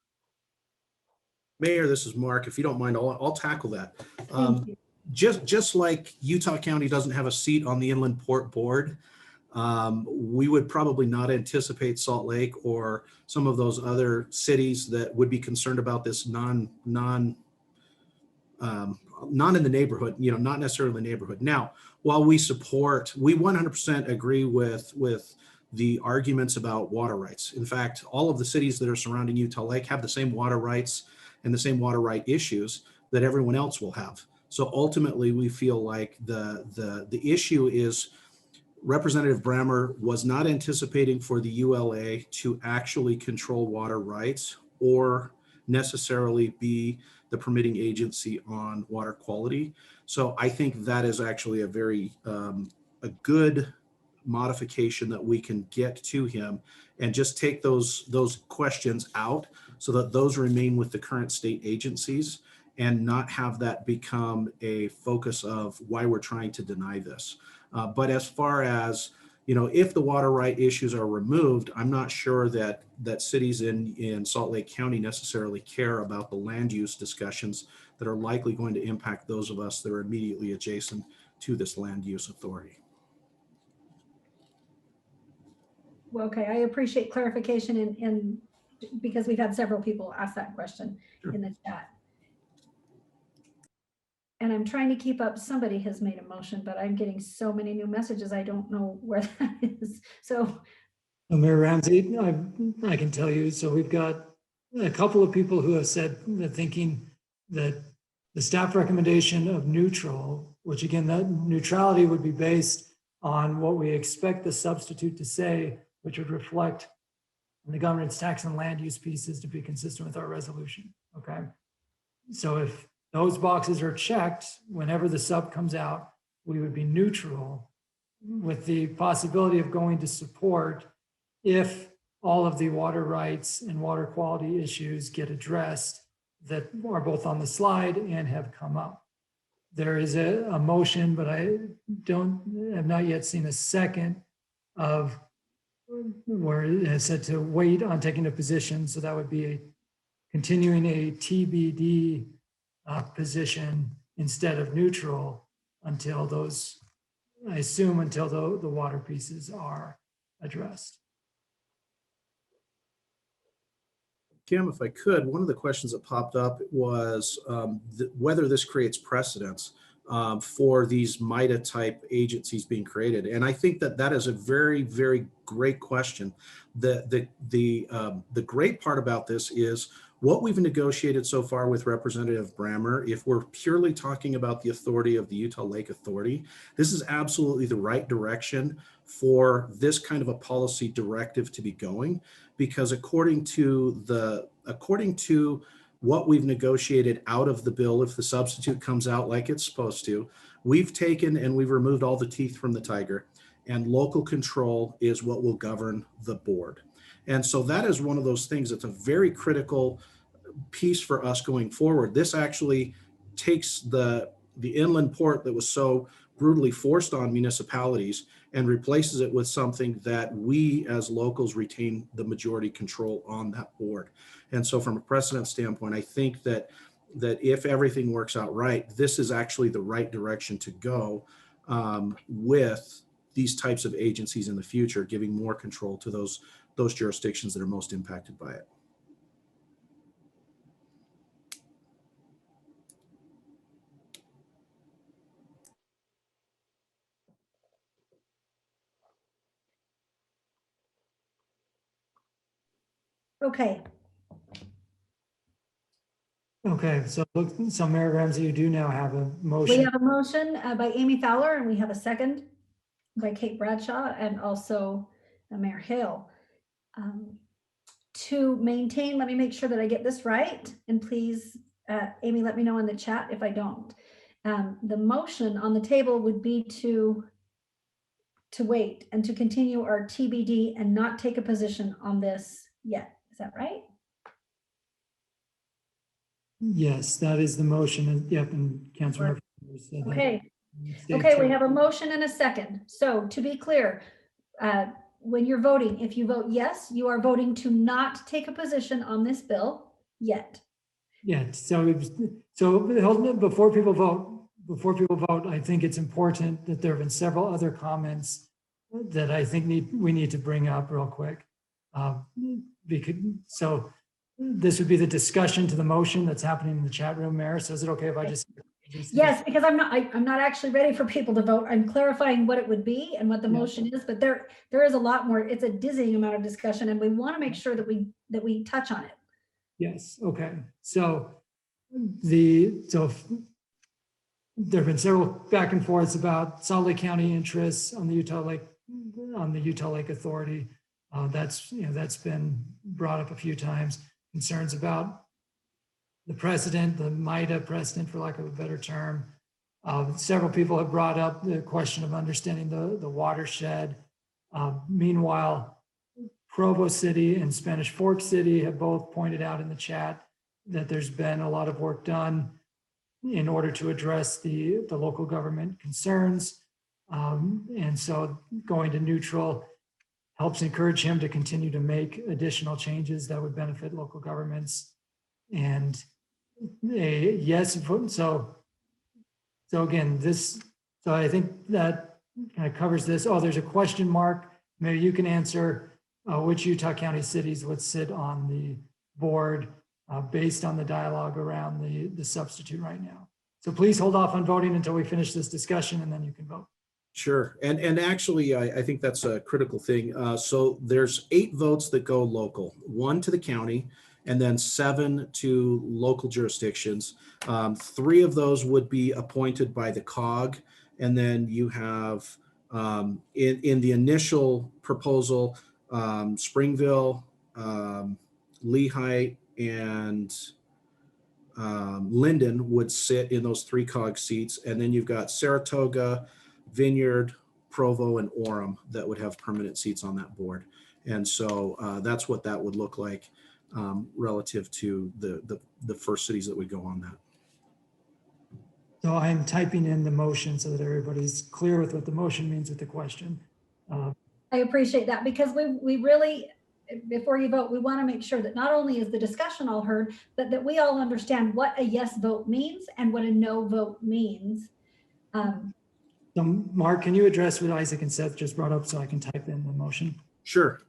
S8: Mayor, this is Mark. If you don't mind, I'll tackle that.
S2: Thank you.
S8: Just like Utah County doesn't have a seat on the Inland Port Board, we would probably not anticipate Salt Lake or some of those other cities that would be concerned about this not in the neighborhood, not necessarily in the neighborhood. Now, while we 100% agree with the arguments about water rights. In fact, all of the cities that are surrounding Utah Lake have the same water rights and the same water right issues that everyone else will have. So ultimately, we feel like the issue is Representative Brammer was not anticipating for the ULA to actually control water rights or necessarily be the permitting agency on water quality. So I think that is actually a very a good modification that we can get to him and just take those questions out so that those remain with the current state agencies and not have that become a focus of why we're trying to deny this. But as far as, if the water right issues are removed, I'm not sure that cities in Salt Lake County necessarily care about the land use discussions that are likely going to impact those of us that are immediately adjacent to this land use authority.
S2: Well, okay, I appreciate clarification and because we've had several people ask that question in the chat. And I'm trying to keep up. Somebody has made a motion, but I'm getting so many new messages. I don't know where that is. So,
S1: Mayor Ramsey, I can tell you, so we've got a couple of people who have said that thinking that the staff recommendation of neutral, which again, that neutrality would be based on what we expect the substitute to say, which would reflect the governance, tax, and land use pieces to be consistent with our resolution, okay? So if those boxes are checked, whenever the sub comes out, we would be neutral with the possibility of going to support if all of the water rights and water quality issues get addressed that are both on the slide and have come up. There is a motion, but I have not yet seen a second of where it has said to wait on taking a position. So that would be continuing a TBD position instead of neutral until those, I assume until the water pieces are addressed.
S8: Kim, if I could, one of the questions that popped up was whether this creates precedence for these MIDA type agencies being created. And I think that is a very, very great question. The great part about this is what we've negotiated so far with Representative Brammer. If we're purely talking about the authority of the Utah Lake Authority, this is absolutely the right direction for this kind of a policy directive to be going, because according to what we've negotiated out of the bill, if the substitute comes out like it's supposed to, we've taken and we've removed all the teeth from the tiger, and local control is what will govern the board. And so that is one of those things that's a very critical piece for us going forward. This actually takes the inland port that was so brutally forced on municipalities and replaces it with something that we as locals retain the majority control on that board. And so from a precedent standpoint, I think that that if everything works out right, this is actually the right direction to go with these types of agencies in the future, giving more control to those jurisdictions that are most impacted by it.
S2: Okay,
S1: Okay, so Mayor Ramsey, you do now have a
S2: we
S1: motion.
S2: have a motion by Amy Fowler, and we have a second by Kate Bradshaw, and also Mayor Hale. To maintain, let me make sure that I get this right, and please, Amy, let me know in the chat if I don't. The motion on the table would be to wait and to continue our TBD and not take a position on this yet. Is that right?
S1: Yes, that is the motion. And yep, and Councilor.
S2: Okay. Okay, we have a motion and a second. So to be clear, when you're voting, if you vote yes, you are voting to not take a position on this bill yet.
S1: Yeah, so before people vote, I think it's important that there have been several other comments that I think we need to bring up real quick. So this would be the discussion to the motion that's happening in the chat room, Mayor. So is it okay if I just?
S2: Yes, because I'm not actually ready for people to vote. I'm clarifying what it would be and what the motion is, but there is a lot more. It's a dizzying amount of discussion, and we want to make sure that we touch on it.
S1: Yes, okay. So there have been several back and forths about Salt Lake County interests on the Utah Lake Authority. That's been brought up a few times. Concerns about the precedent, the MIDA precedent, for lack of a better term. Several people have brought up the question of understanding the watershed. Meanwhile, Provo City and Spanish Fork City have both pointed out in the chat that there's been a lot of work done in order to address the local government concerns. And so going to neutral helps encourage him to continue to make additional changes that would benefit local governments. And yes, so again, so I think that kind of covers this. Oh, there's a question mark. Maybe you can answer which Utah County cities would sit on the board based on the dialogue around the substitute right now. So please hold off on voting until we finish this discussion, and then you can vote.
S8: Sure. And actually, I think that's a critical thing. So there's 8 votes that go local, 1 to the county, and then 7 to local jurisdictions. 3 of those would be appointed by the COG. And then you have, in the initial proposal, Springville, Lehigh, and Linden would sit in those 3 COG seats. And then you've got Saratoga, Vineyard, Provo, and Orem that would have permanent seats on that board. And so that's what that would look like relative to the first cities that would go on that.
S1: So I'm typing in the motion so that everybody's clear with what the motion means with the question.
S2: I appreciate that, because we really, before you vote, we want to make sure that not only is the discussion all heard, but that we all understand what a yes vote means and what a no vote means.
S1: So Mark, can you address what Isaac and Seth just brought up so I can type in the motion?
S8: Sure.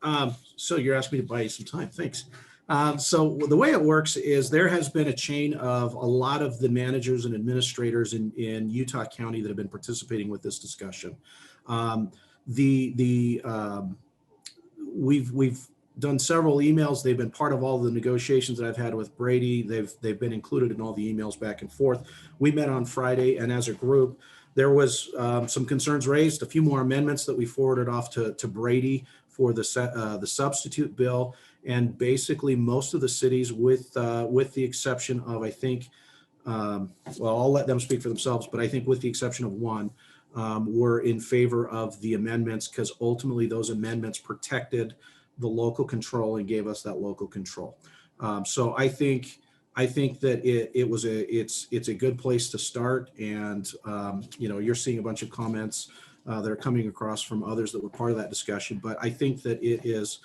S8: So you're asking me to buy you some time. Thanks. So the way it works is there has been a chain of a lot of the managers and administrators in Utah County that have been participating with this discussion. We've done several emails. They've been part of all the negotiations that I've had with Brady. They've been included in all the emails back and forth. We met on Friday, and as a group, there was some concerns raised, a few more amendments that we forwarded off to Brady for the substitute bill. And basically most of the cities, with the exception of, I think, well, I'll let them speak for themselves, but I think with the exception of 1, were in favor of the amendments, because ultimately those amendments protected the local control and gave us that local control. So I think that it's a good place to start. And you're seeing a bunch of comments that are coming across from others that were part of that discussion. But I think that it is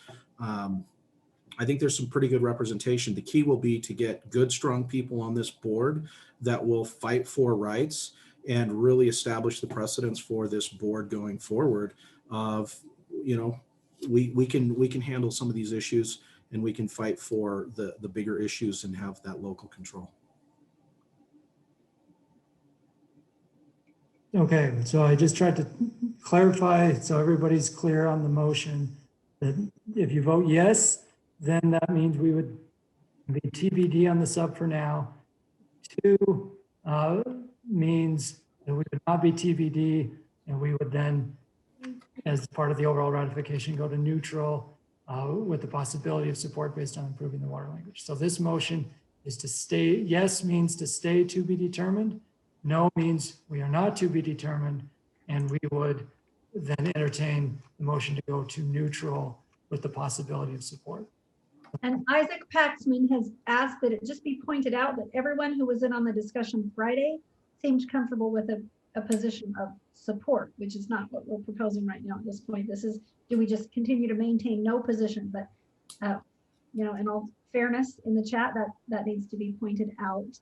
S8: I think there's some pretty good representation. The key will be to get good, strong people on this board that will fight for rights and really establish the precedents for this board going forward of, you know, we can handle some of these issues and we can fight for the bigger issues and have that local control.
S1: Okay, so I just tried to clarify so everybody's clear on the motion that if you vote yes, then that means we would be TBD on the sub for now. 2 means that we would not be TBD, and we would then, as part of the overall ratification, go to neutral with the possibility of support based on improving the water language. So this motion is to stay, yes means to stay to be determined, no means we are not to be determined, and we would then entertain the motion to go to neutral with the possibility of support.
S2: And Isaac Paxman has asked that it just be pointed out that everyone who was in on the discussion Friday seemed comfortable with a position of support, which is not what we're proposing right now at this point. This is, do we just continue to maintain no position? But, you know, in all fairness in the chat, that needs to be pointed out.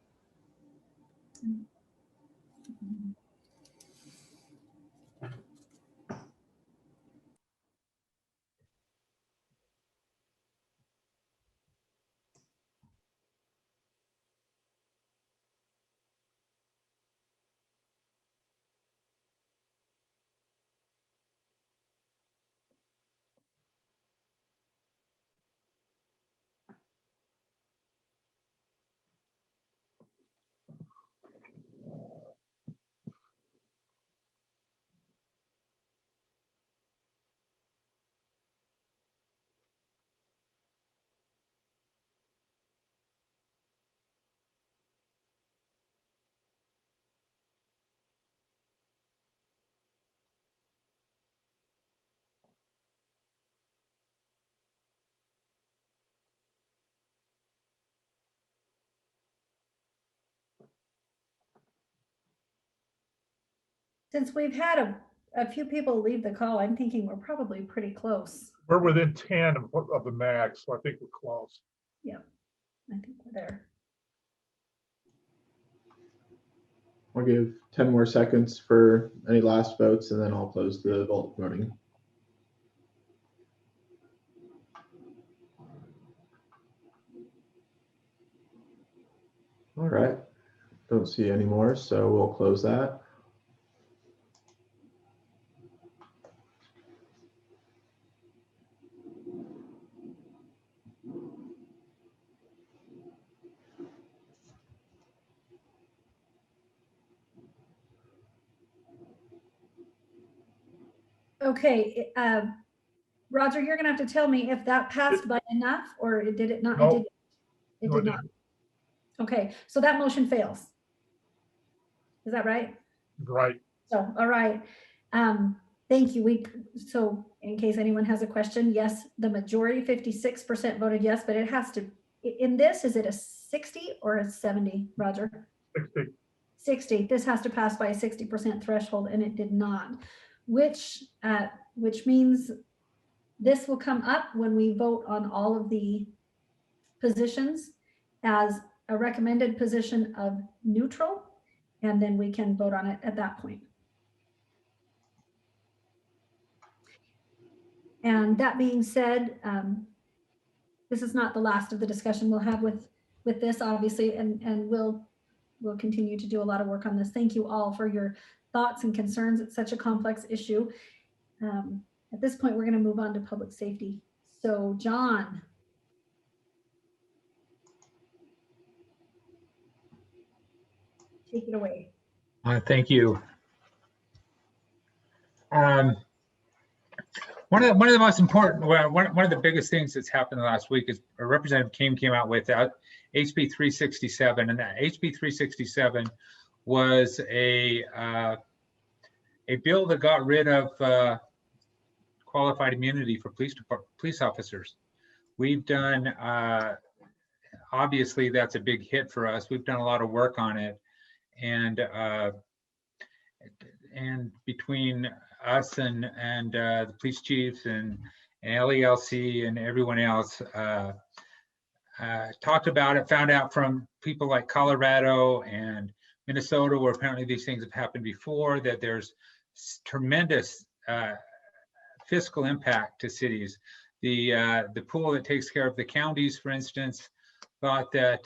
S2: Since we've had a few people leave the call, I'm thinking we're probably pretty close.
S3: We're within 10 of the max, so I think we're close.
S2: Yeah, I think we're there.
S4: I'll give 10 more seconds for any last votes, and then I'll close the voting. All right, don't see any more, so we'll close that.
S2: Okay, Roger, you're gonna have to tell me if that passed by enough or did it not?
S3: No.
S2: It
S3: No,
S2: did
S3: it
S2: not. Okay, so that motion fails. Is that right?
S3: Right.
S2: So, all right. Thank you. So in case anyone has a question, yes, the majority, 56% voted yes, but it has to, in this, is it a 60 or a 70, Roger?
S3: 60.
S2: 60. This has to pass by a 60% threshold, and it did not, which means this will come up when we vote on all of the positions as a recommended position of neutral, and then we can vote on it at that point. And that being said, this is not the last of the discussion we'll have with this, obviously, and we'll continue to do a lot of work on this. Thank you all for your thoughts and concerns. It's such a complex issue. At this point, we're going to move on to public safety. So, John. Take it away.
S10: Thank you. One of the most important, one of the biggest things that's happened last week is Representative King came out with HB 367, and that HB 367 was a bill that got rid of qualified immunity for police officers. We've done, obviously that's a big hit for us. We've done a lot of work on it, and between us and the police chiefs and and LELC and everyone else talked about it, found out from people like Colorado and Minnesota, where apparently these things have happened before, that there's tremendous fiscal impact to cities. The pool that takes care of the counties, for instance, thought that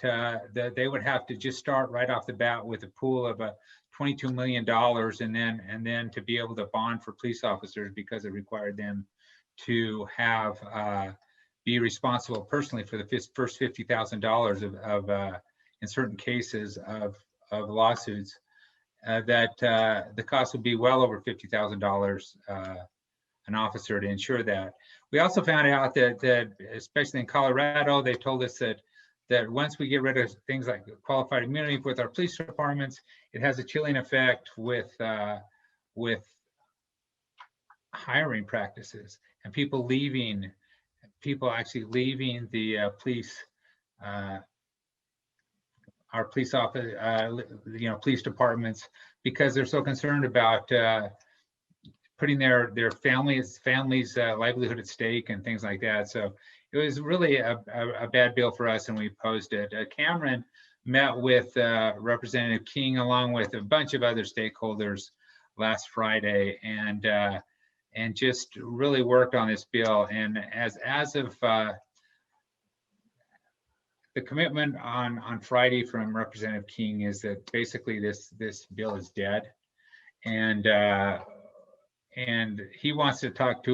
S10: they would have to just start right off the bat with a pool of $22 million, and then to be able to bond for police officers, because it required them to have be responsible personally for the first $50,000 of in certain cases of lawsuits. That the cost would be well over $50,000 an officer to ensure that. We also found out that especially in Colorado, they told us that once we get rid of things like qualified immunity with our police departments, it has a chilling effect with hiring practices and people actually leaving the police, our police office, police departments, because they're so concerned about putting their families' livelihood at stake and things like that. So it was really a bad bill for us, and we opposed it. Cameron met with Representative King along with a bunch of other stakeholders last Friday, and just really worked on this bill. And as of the commitment on Friday from Representative King is that basically this bill is dead, and he wants to talk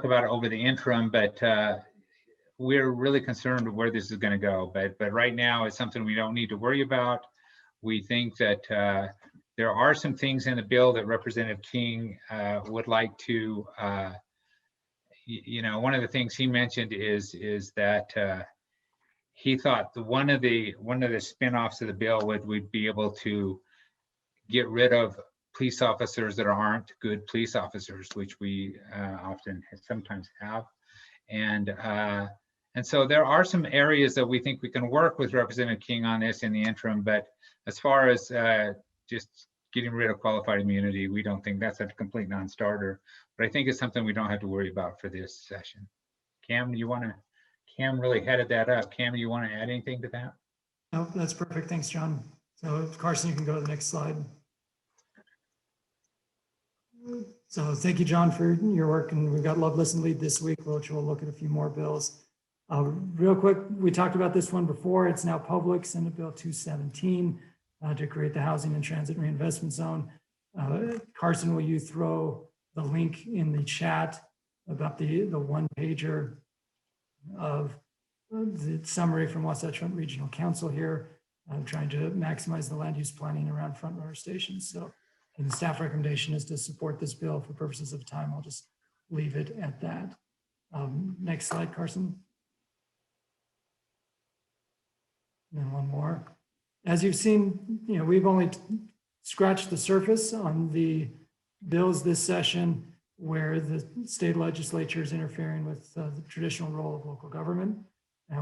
S10: about it over the interim, but we're really concerned with where this is going to go. But right now it's something we don't need to worry about. We think that there are some things in the bill that Representative King would like to, one of the things he mentioned is that he thought one of the spin-offs of the bill would be able to get rid of police officers that aren't good police officers, which we sometimes have. And so there are some areas that we think we can work with Representative King on this in the interim, but as far as just getting rid of qualified immunity, we don't think that's a complete non-starter, but I think it's something we don't have to worry about for this session. Cam really headed that up. Cam, you want to add anything to that?
S1: No, that's perfect. Thanks, John. So Carson, you can go to the next slide. So thank you, John, for your work. And we've got Love, Listen, Lead this week, which we'll look at a few more bills. Real quick, we talked about this one before. It's now public, Senate Bill 217 to create the Housing and Transit Reinvestment Zone. Carson, will you throw the link in the chat about the one pager of the summary from Wasatch Front Regional Council here, trying to maximize the land use planning around front runner stations. So and the staff recommendation is to support this bill. For purposes of time, I'll just leave it at that. Next slide, Carson. And one more. As you've seen, we've only scratched the surface on the bills this session where the state legislature is interfering with the traditional role of local government.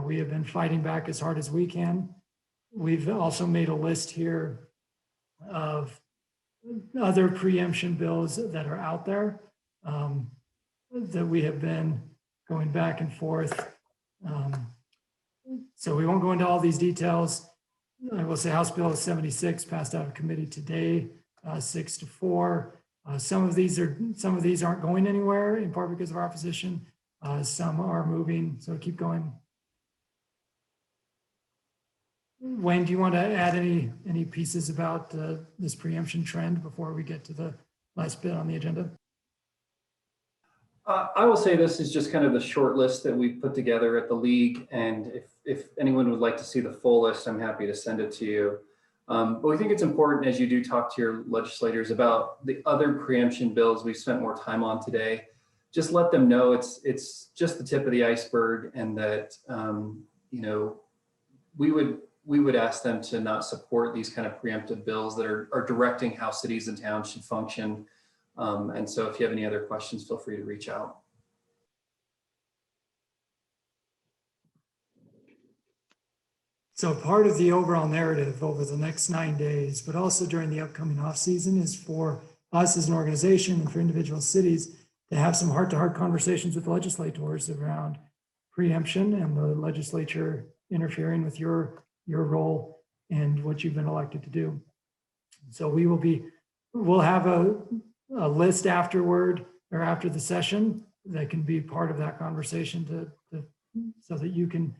S1: We have been fighting back as hard as we can. We've also made a list here of other preemption bills that are out there that we have been going back and forth. So we won't go into all these details. I will say House Bill 76 passed out of committee today, 6-4. Some of these aren't going anywhere, in part because of our opposition. Some are moving, so keep going. Wayne, do you want to add any pieces about this preemption trend before we get to the last bit on the agenda?
S11: I will say this is just kind of the short list that we put together at the league, and if anyone would like to see the full list, I'm happy to send it to you. But we think it's important, as you do talk to your legislators about the other preemption bills we've spent more time on today, just let them know it's just the tip of the iceberg, and that we would ask them to not support these kind of preemptive bills that are directing how cities and towns should function. And so if you have any other questions, feel free to reach out.
S1: So part of the overall narrative over the next 9 days, but also during the upcoming off season, is for us as an organization and for individual cities to have some heart-to-heart conversations with legislators around preemption and the legislature interfering with your role and what you've been elected to do. So we'll have a list afterward or after the session that can be part of that conversation so that you can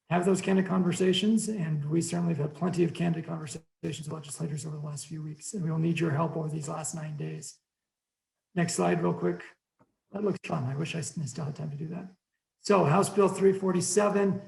S1: have those candid conversations. And we certainly have had plenty of candid conversations with legislators over the last few weeks, and we will need your help over these last 9 days. Next slide real quick. That looks fun. I wish I still had time to do that. So House Bill 347,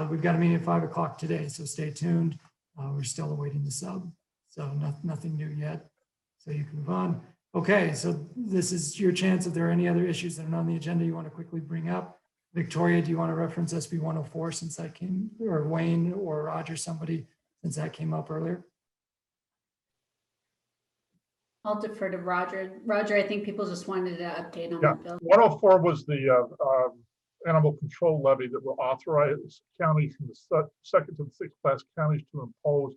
S1: we've got a meeting at 5 o'clock today, so stay tuned. We're still awaiting the sub, so nothing new yet. So you can move on. Okay, so this is your chance. If there are any other issues that are on the agenda you want to quickly bring up. Victoria, do you want to reference SB 104 since that came, or Wayne or Roger, somebody, since that came up earlier?
S5: I'll defer to Roger. Roger, I think people just wanted an update on
S3: Yeah,
S5: the bill.
S3: 104 was the animal control levy that will authorize counties from the second to the sixth class counties to impose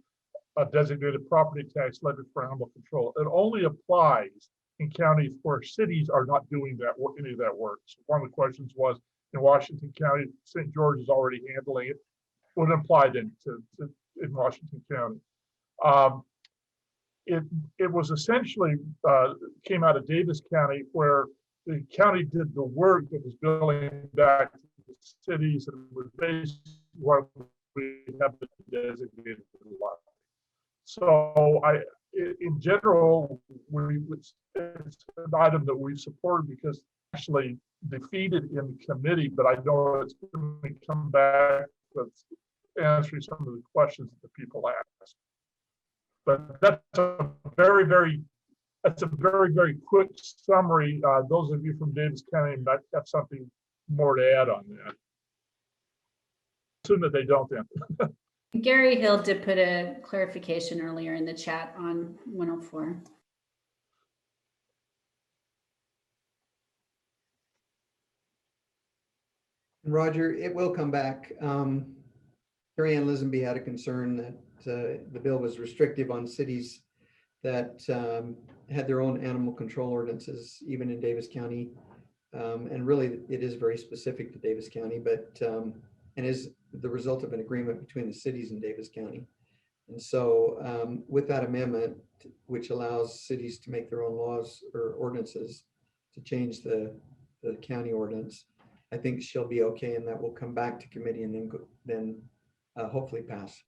S3: a designated property tax levy for animal control. It only applies in counties where cities are not doing that work, any of that work. So one of the questions was, in Washington County, St. George is already handling it. Would apply then to in Washington County. It was essentially came out of Davis County, where the county did the work that was billing back to the cities, and was basically what we have the designated levy. So in general, it's an item that we've supported because actually defeated in committee, but I know it's going to come back with answering some of the questions that the people ask. But that's a very, very quick summary. Those of you from Davis County might have something more to add on that. Assume that they don't then.
S5: Gary Hill did put a clarification earlier in the chat on 104.
S6: Roger, it will come back. Carrie Ann Lisenby had a concern that the bill was restrictive on cities that had their own animal control ordinances, even in Davis County. And really, it is very specific to Davis County, but and is the result of an agreement between the cities in Davis County. And so with that amendment, which allows cities to make their own laws or ordinances to change the county ordinance, I think she'll be okay, and that will come back to committee and then hopefully pass.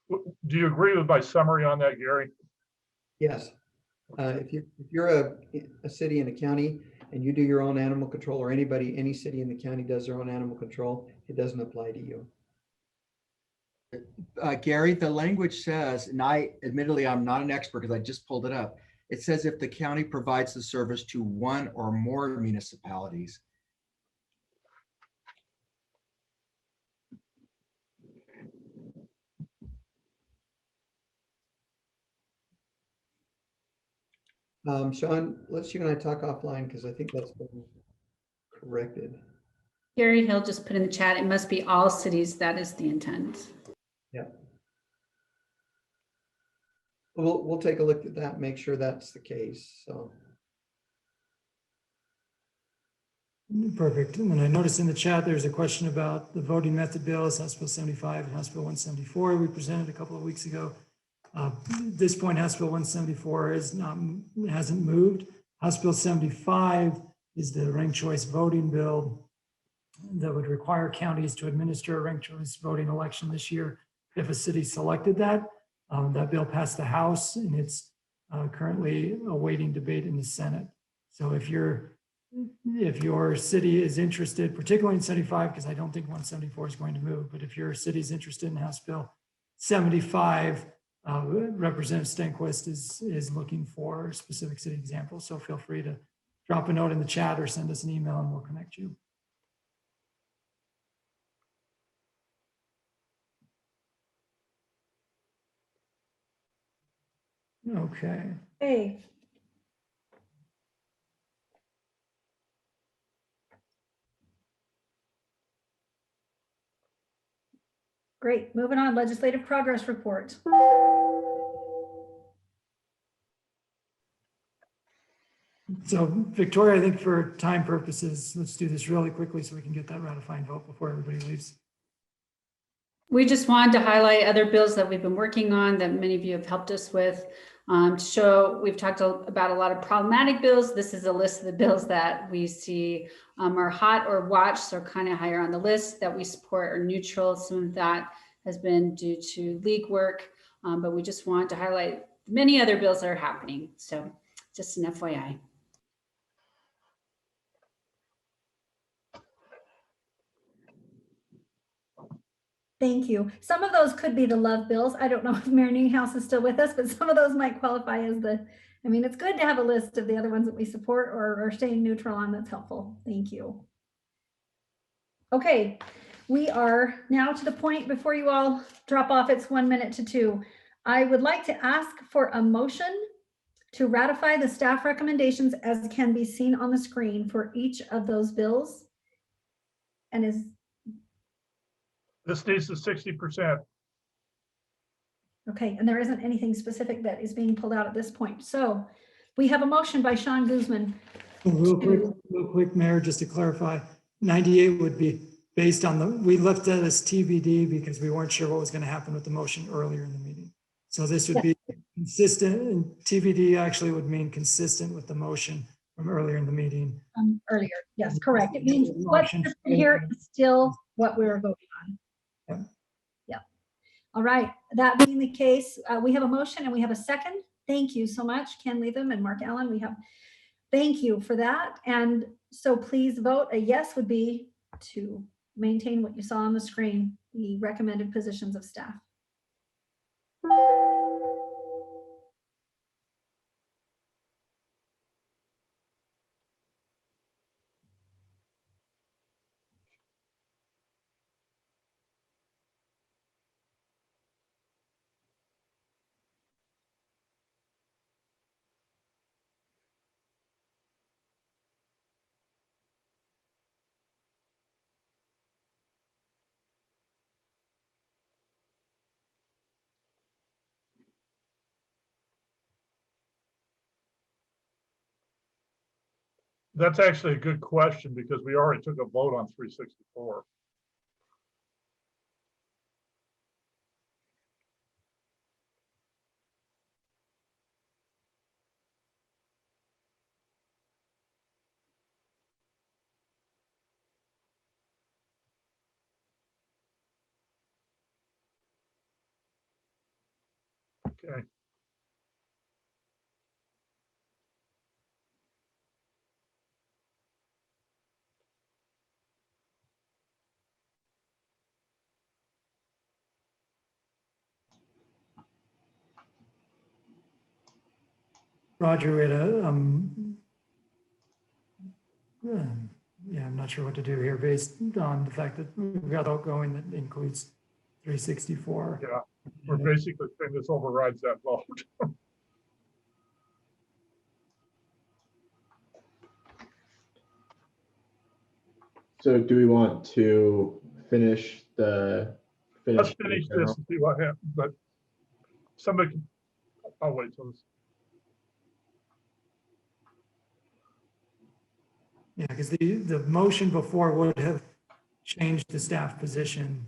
S3: Do you agree with my summary on that, Gary?
S6: Yes. If you're a city and a county and you do your own animal control, or any city in the county does their own animal control, it doesn't apply to you.
S7: Gary, the language says, and admittedly, I'm not an expert because I just pulled it up. It says if the county provides the service to one or more municipalities.
S6: Sean, let's you and I talk offline because I think that's been corrected.
S5: Gary Hill just put in the chat, it must be all cities. That is the intent.
S6: Yeah. We'll take a look at that, make sure that's the case. So.
S1: Perfect. And then I noticed in the chat, there's a question about the voting method bills, House Bill 75 and House Bill 174. We presented a couple of weeks ago. At this point, House Bill 174 hasn't moved. House Bill 75 is the ranked choice voting bill that would require counties to administer a ranked choice voting election this year if a city selected that. That bill passed the House, and it's currently awaiting debate in the Senate. So if your city is interested, particularly in 75, because I don't think 174 is going to move, but if your city is interested in House Bill 75, Representative Stenquist is looking for specific city examples. So feel free to drop a note in the chat or send us an email and we'll connect you. Okay.
S2: Hey. Great. Moving on, legislative progress report.
S1: So Victoria, I think for time purposes, let's do this really quickly so we can get that ratifying vote before everybody leaves.
S5: We just wanted to highlight other bills that we've been working on that many of you have helped us with. To show, we've talked about a lot of problematic bills. This is a list of the bills that we see are hot or watched, so kind of higher on the list that we support or neutral. Some of that has been due to league work, but we just wanted to highlight many other bills that are happening. So just an FYI.
S2: Thank you. Some of those could be the love bills. I don't know if Mayor Newhouse is still with us, but some of those might qualify as I mean, it's good to have a list of the other ones that we support or are staying neutral on. That's helpful. Thank you. Okay, we are now to the point before you all drop off. It's 1 minute to 2. I would like to ask for a motion to ratify the staff recommendations as can be seen on the screen for each of those bills. And
S3: This needs the 60%.
S2: okay, and there isn't anything specific that is being pulled out at this point. So we have a motion by Sean Guzman.
S1: Real quick, Mayor, just to clarify, 98 would be based on we left that as TBD because we weren't sure what was going to happen with the motion earlier in the meeting. So this would be consistent, and TBD actually would mean consistent with the motion from earlier in the meeting.
S2: Earlier, yes, correct. It means what's here is still what we were voting on. Yeah. All right. That being the case, we have a motion and we have a second. Thank you so much, Ken Latham and Mark Allen. Thank you for that. And so please vote. A yes would be to maintain what you saw on the screen, the recommended positions of staff.
S3: That's actually a good question because we already took a vote on 364. Okay.
S1: Roger, we had yeah, I'm not sure what to do here based on the fact that we've got outgoing that includes 364.
S3: Yeah, we're basically saying this overrides that vote.
S4: So do we want to finish
S3: Let's finish this and see what happens, but somebody can, I'll wait till this.
S1: Yeah, because the motion before would have changed the staff position.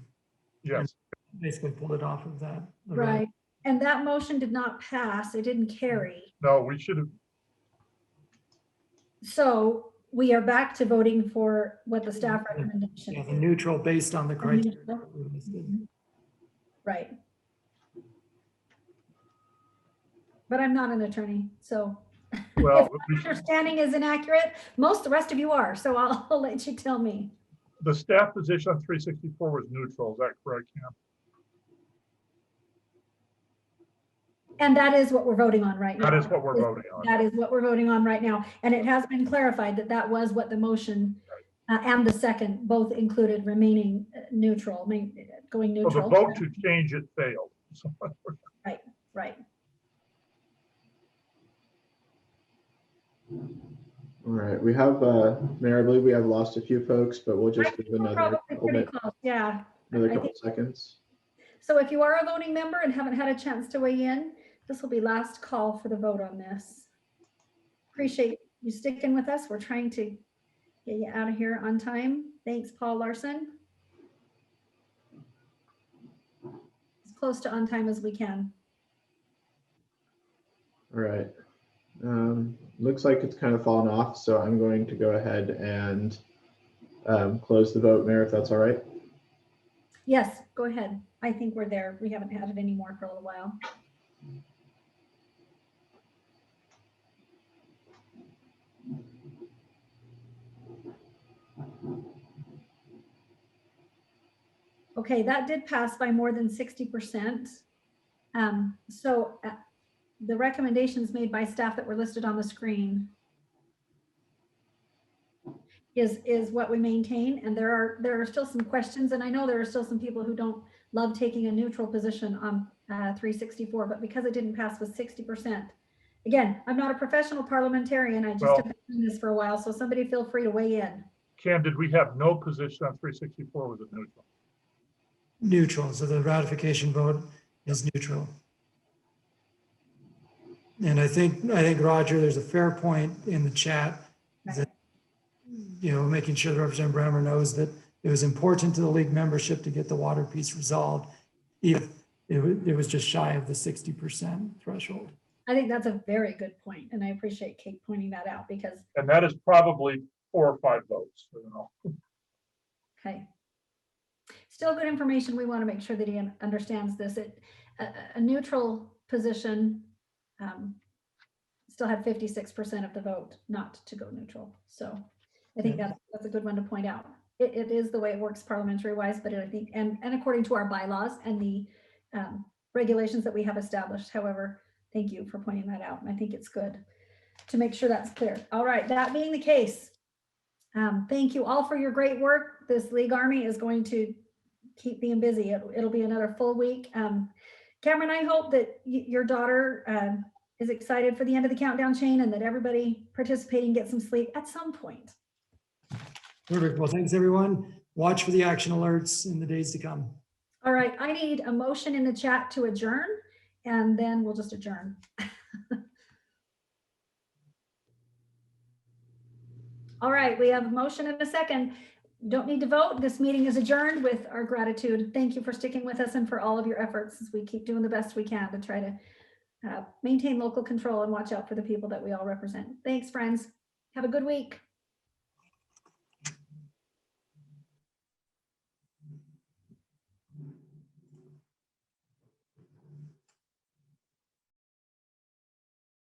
S3: Yes.
S1: Basically pulled it off of that.
S2: Right. And that motion did not pass. It didn't carry.
S3: No, we should have.
S2: So we are back to voting for what the staff recommendation
S1: Yeah,
S2: is.
S1: the neutral based on the criteria. that we listed.
S2: Right. But I'm not an attorney, so
S3: Well,
S2: if my understanding is inaccurate, most the rest of you are, so I'll let you tell me.
S3: the staff position on 364 was neutral. Is that correct, Cam?
S2: And that is what we're voting on right now.
S3: That is what we're voting on.
S2: That is what we're voting on right now. And it has been clarified that that was what the motion and the second both included remaining neutral, going
S3: So
S2: neutral.
S3: the vote to change it failed.
S2: Right, right.
S4: All right, we have, Mayor, I believe we have lost a few folks, but we'll just give
S2: We're
S4: another
S2: probably
S4: couple
S2: pretty close, yeah. I
S4: couple
S2: think-
S4: seconds.
S2: So if you are a voting member and haven't had a chance to weigh in, this will be last call for the vote on this. Appreciate you sticking with us? We're trying to get you out of here on time. Thanks, Paul Larson. As close to on time as we can.
S4: All right. Looks like it's kind of fallen off, so I'm going to go ahead and close the vote, Mayor, if that's all right.
S2: Yes, go ahead. I think we're there. We haven't had it anymore for a little while. Okay, that did pass by more than 60%. The recommendations made by staff that were listed on the screen is what we maintain. And there are still some questions, and I know there are still some people who don't love taking a neutral position on 364, but because it didn't pass with 60%. Again, I'm not a professional parliamentarian. I just have been doing this for a while, so somebody feel free to weigh in.
S3: Cam, did we have no position on 364? Was it neutral?
S1: Neutral, so the ratification vote is neutral. And I think Roger, there's a fair point in the chat that, you know, making sure that Representative Brammer knows that it was important to the league membership to get the water piece resolved, if it was just shy of the 60% threshold.
S2: I think that's a very good point, and I appreciate Kate pointing that out because.
S3: And that is probably 4 or 5 votes. I don't know.
S2: Okay. Still good information. We want to make sure that he understands this. A neutral position still had 56% of the vote not to go neutral. So I think that's a good one to point out. It is the way it works parliamentary wise, but I think, and according to our bylaws and the regulations that we have established. However, thank you for pointing that out. And I think it's good to make sure that's clear. All right, that being the case, thank you all for your great work. This League Army is going to keep being busy. It'll be another full week. Cameron, I hope that your daughter is excited for the end of the countdown chain and that everybody participating gets some sleep at some point.
S1: Perfect. Well, thanks everyone. Watch for the action alerts in the days to come.
S2: All right, I need a motion in the chat to adjourn, and then we'll just adjourn. All right, we have a motion and a second. Don't need to vote. This meeting is adjourned with our gratitude. Thank you for sticking with us and for all of your efforts as we keep doing the best we can to try to maintain local control and watch out for the people that we all represent. Thanks, friends. Have a good week.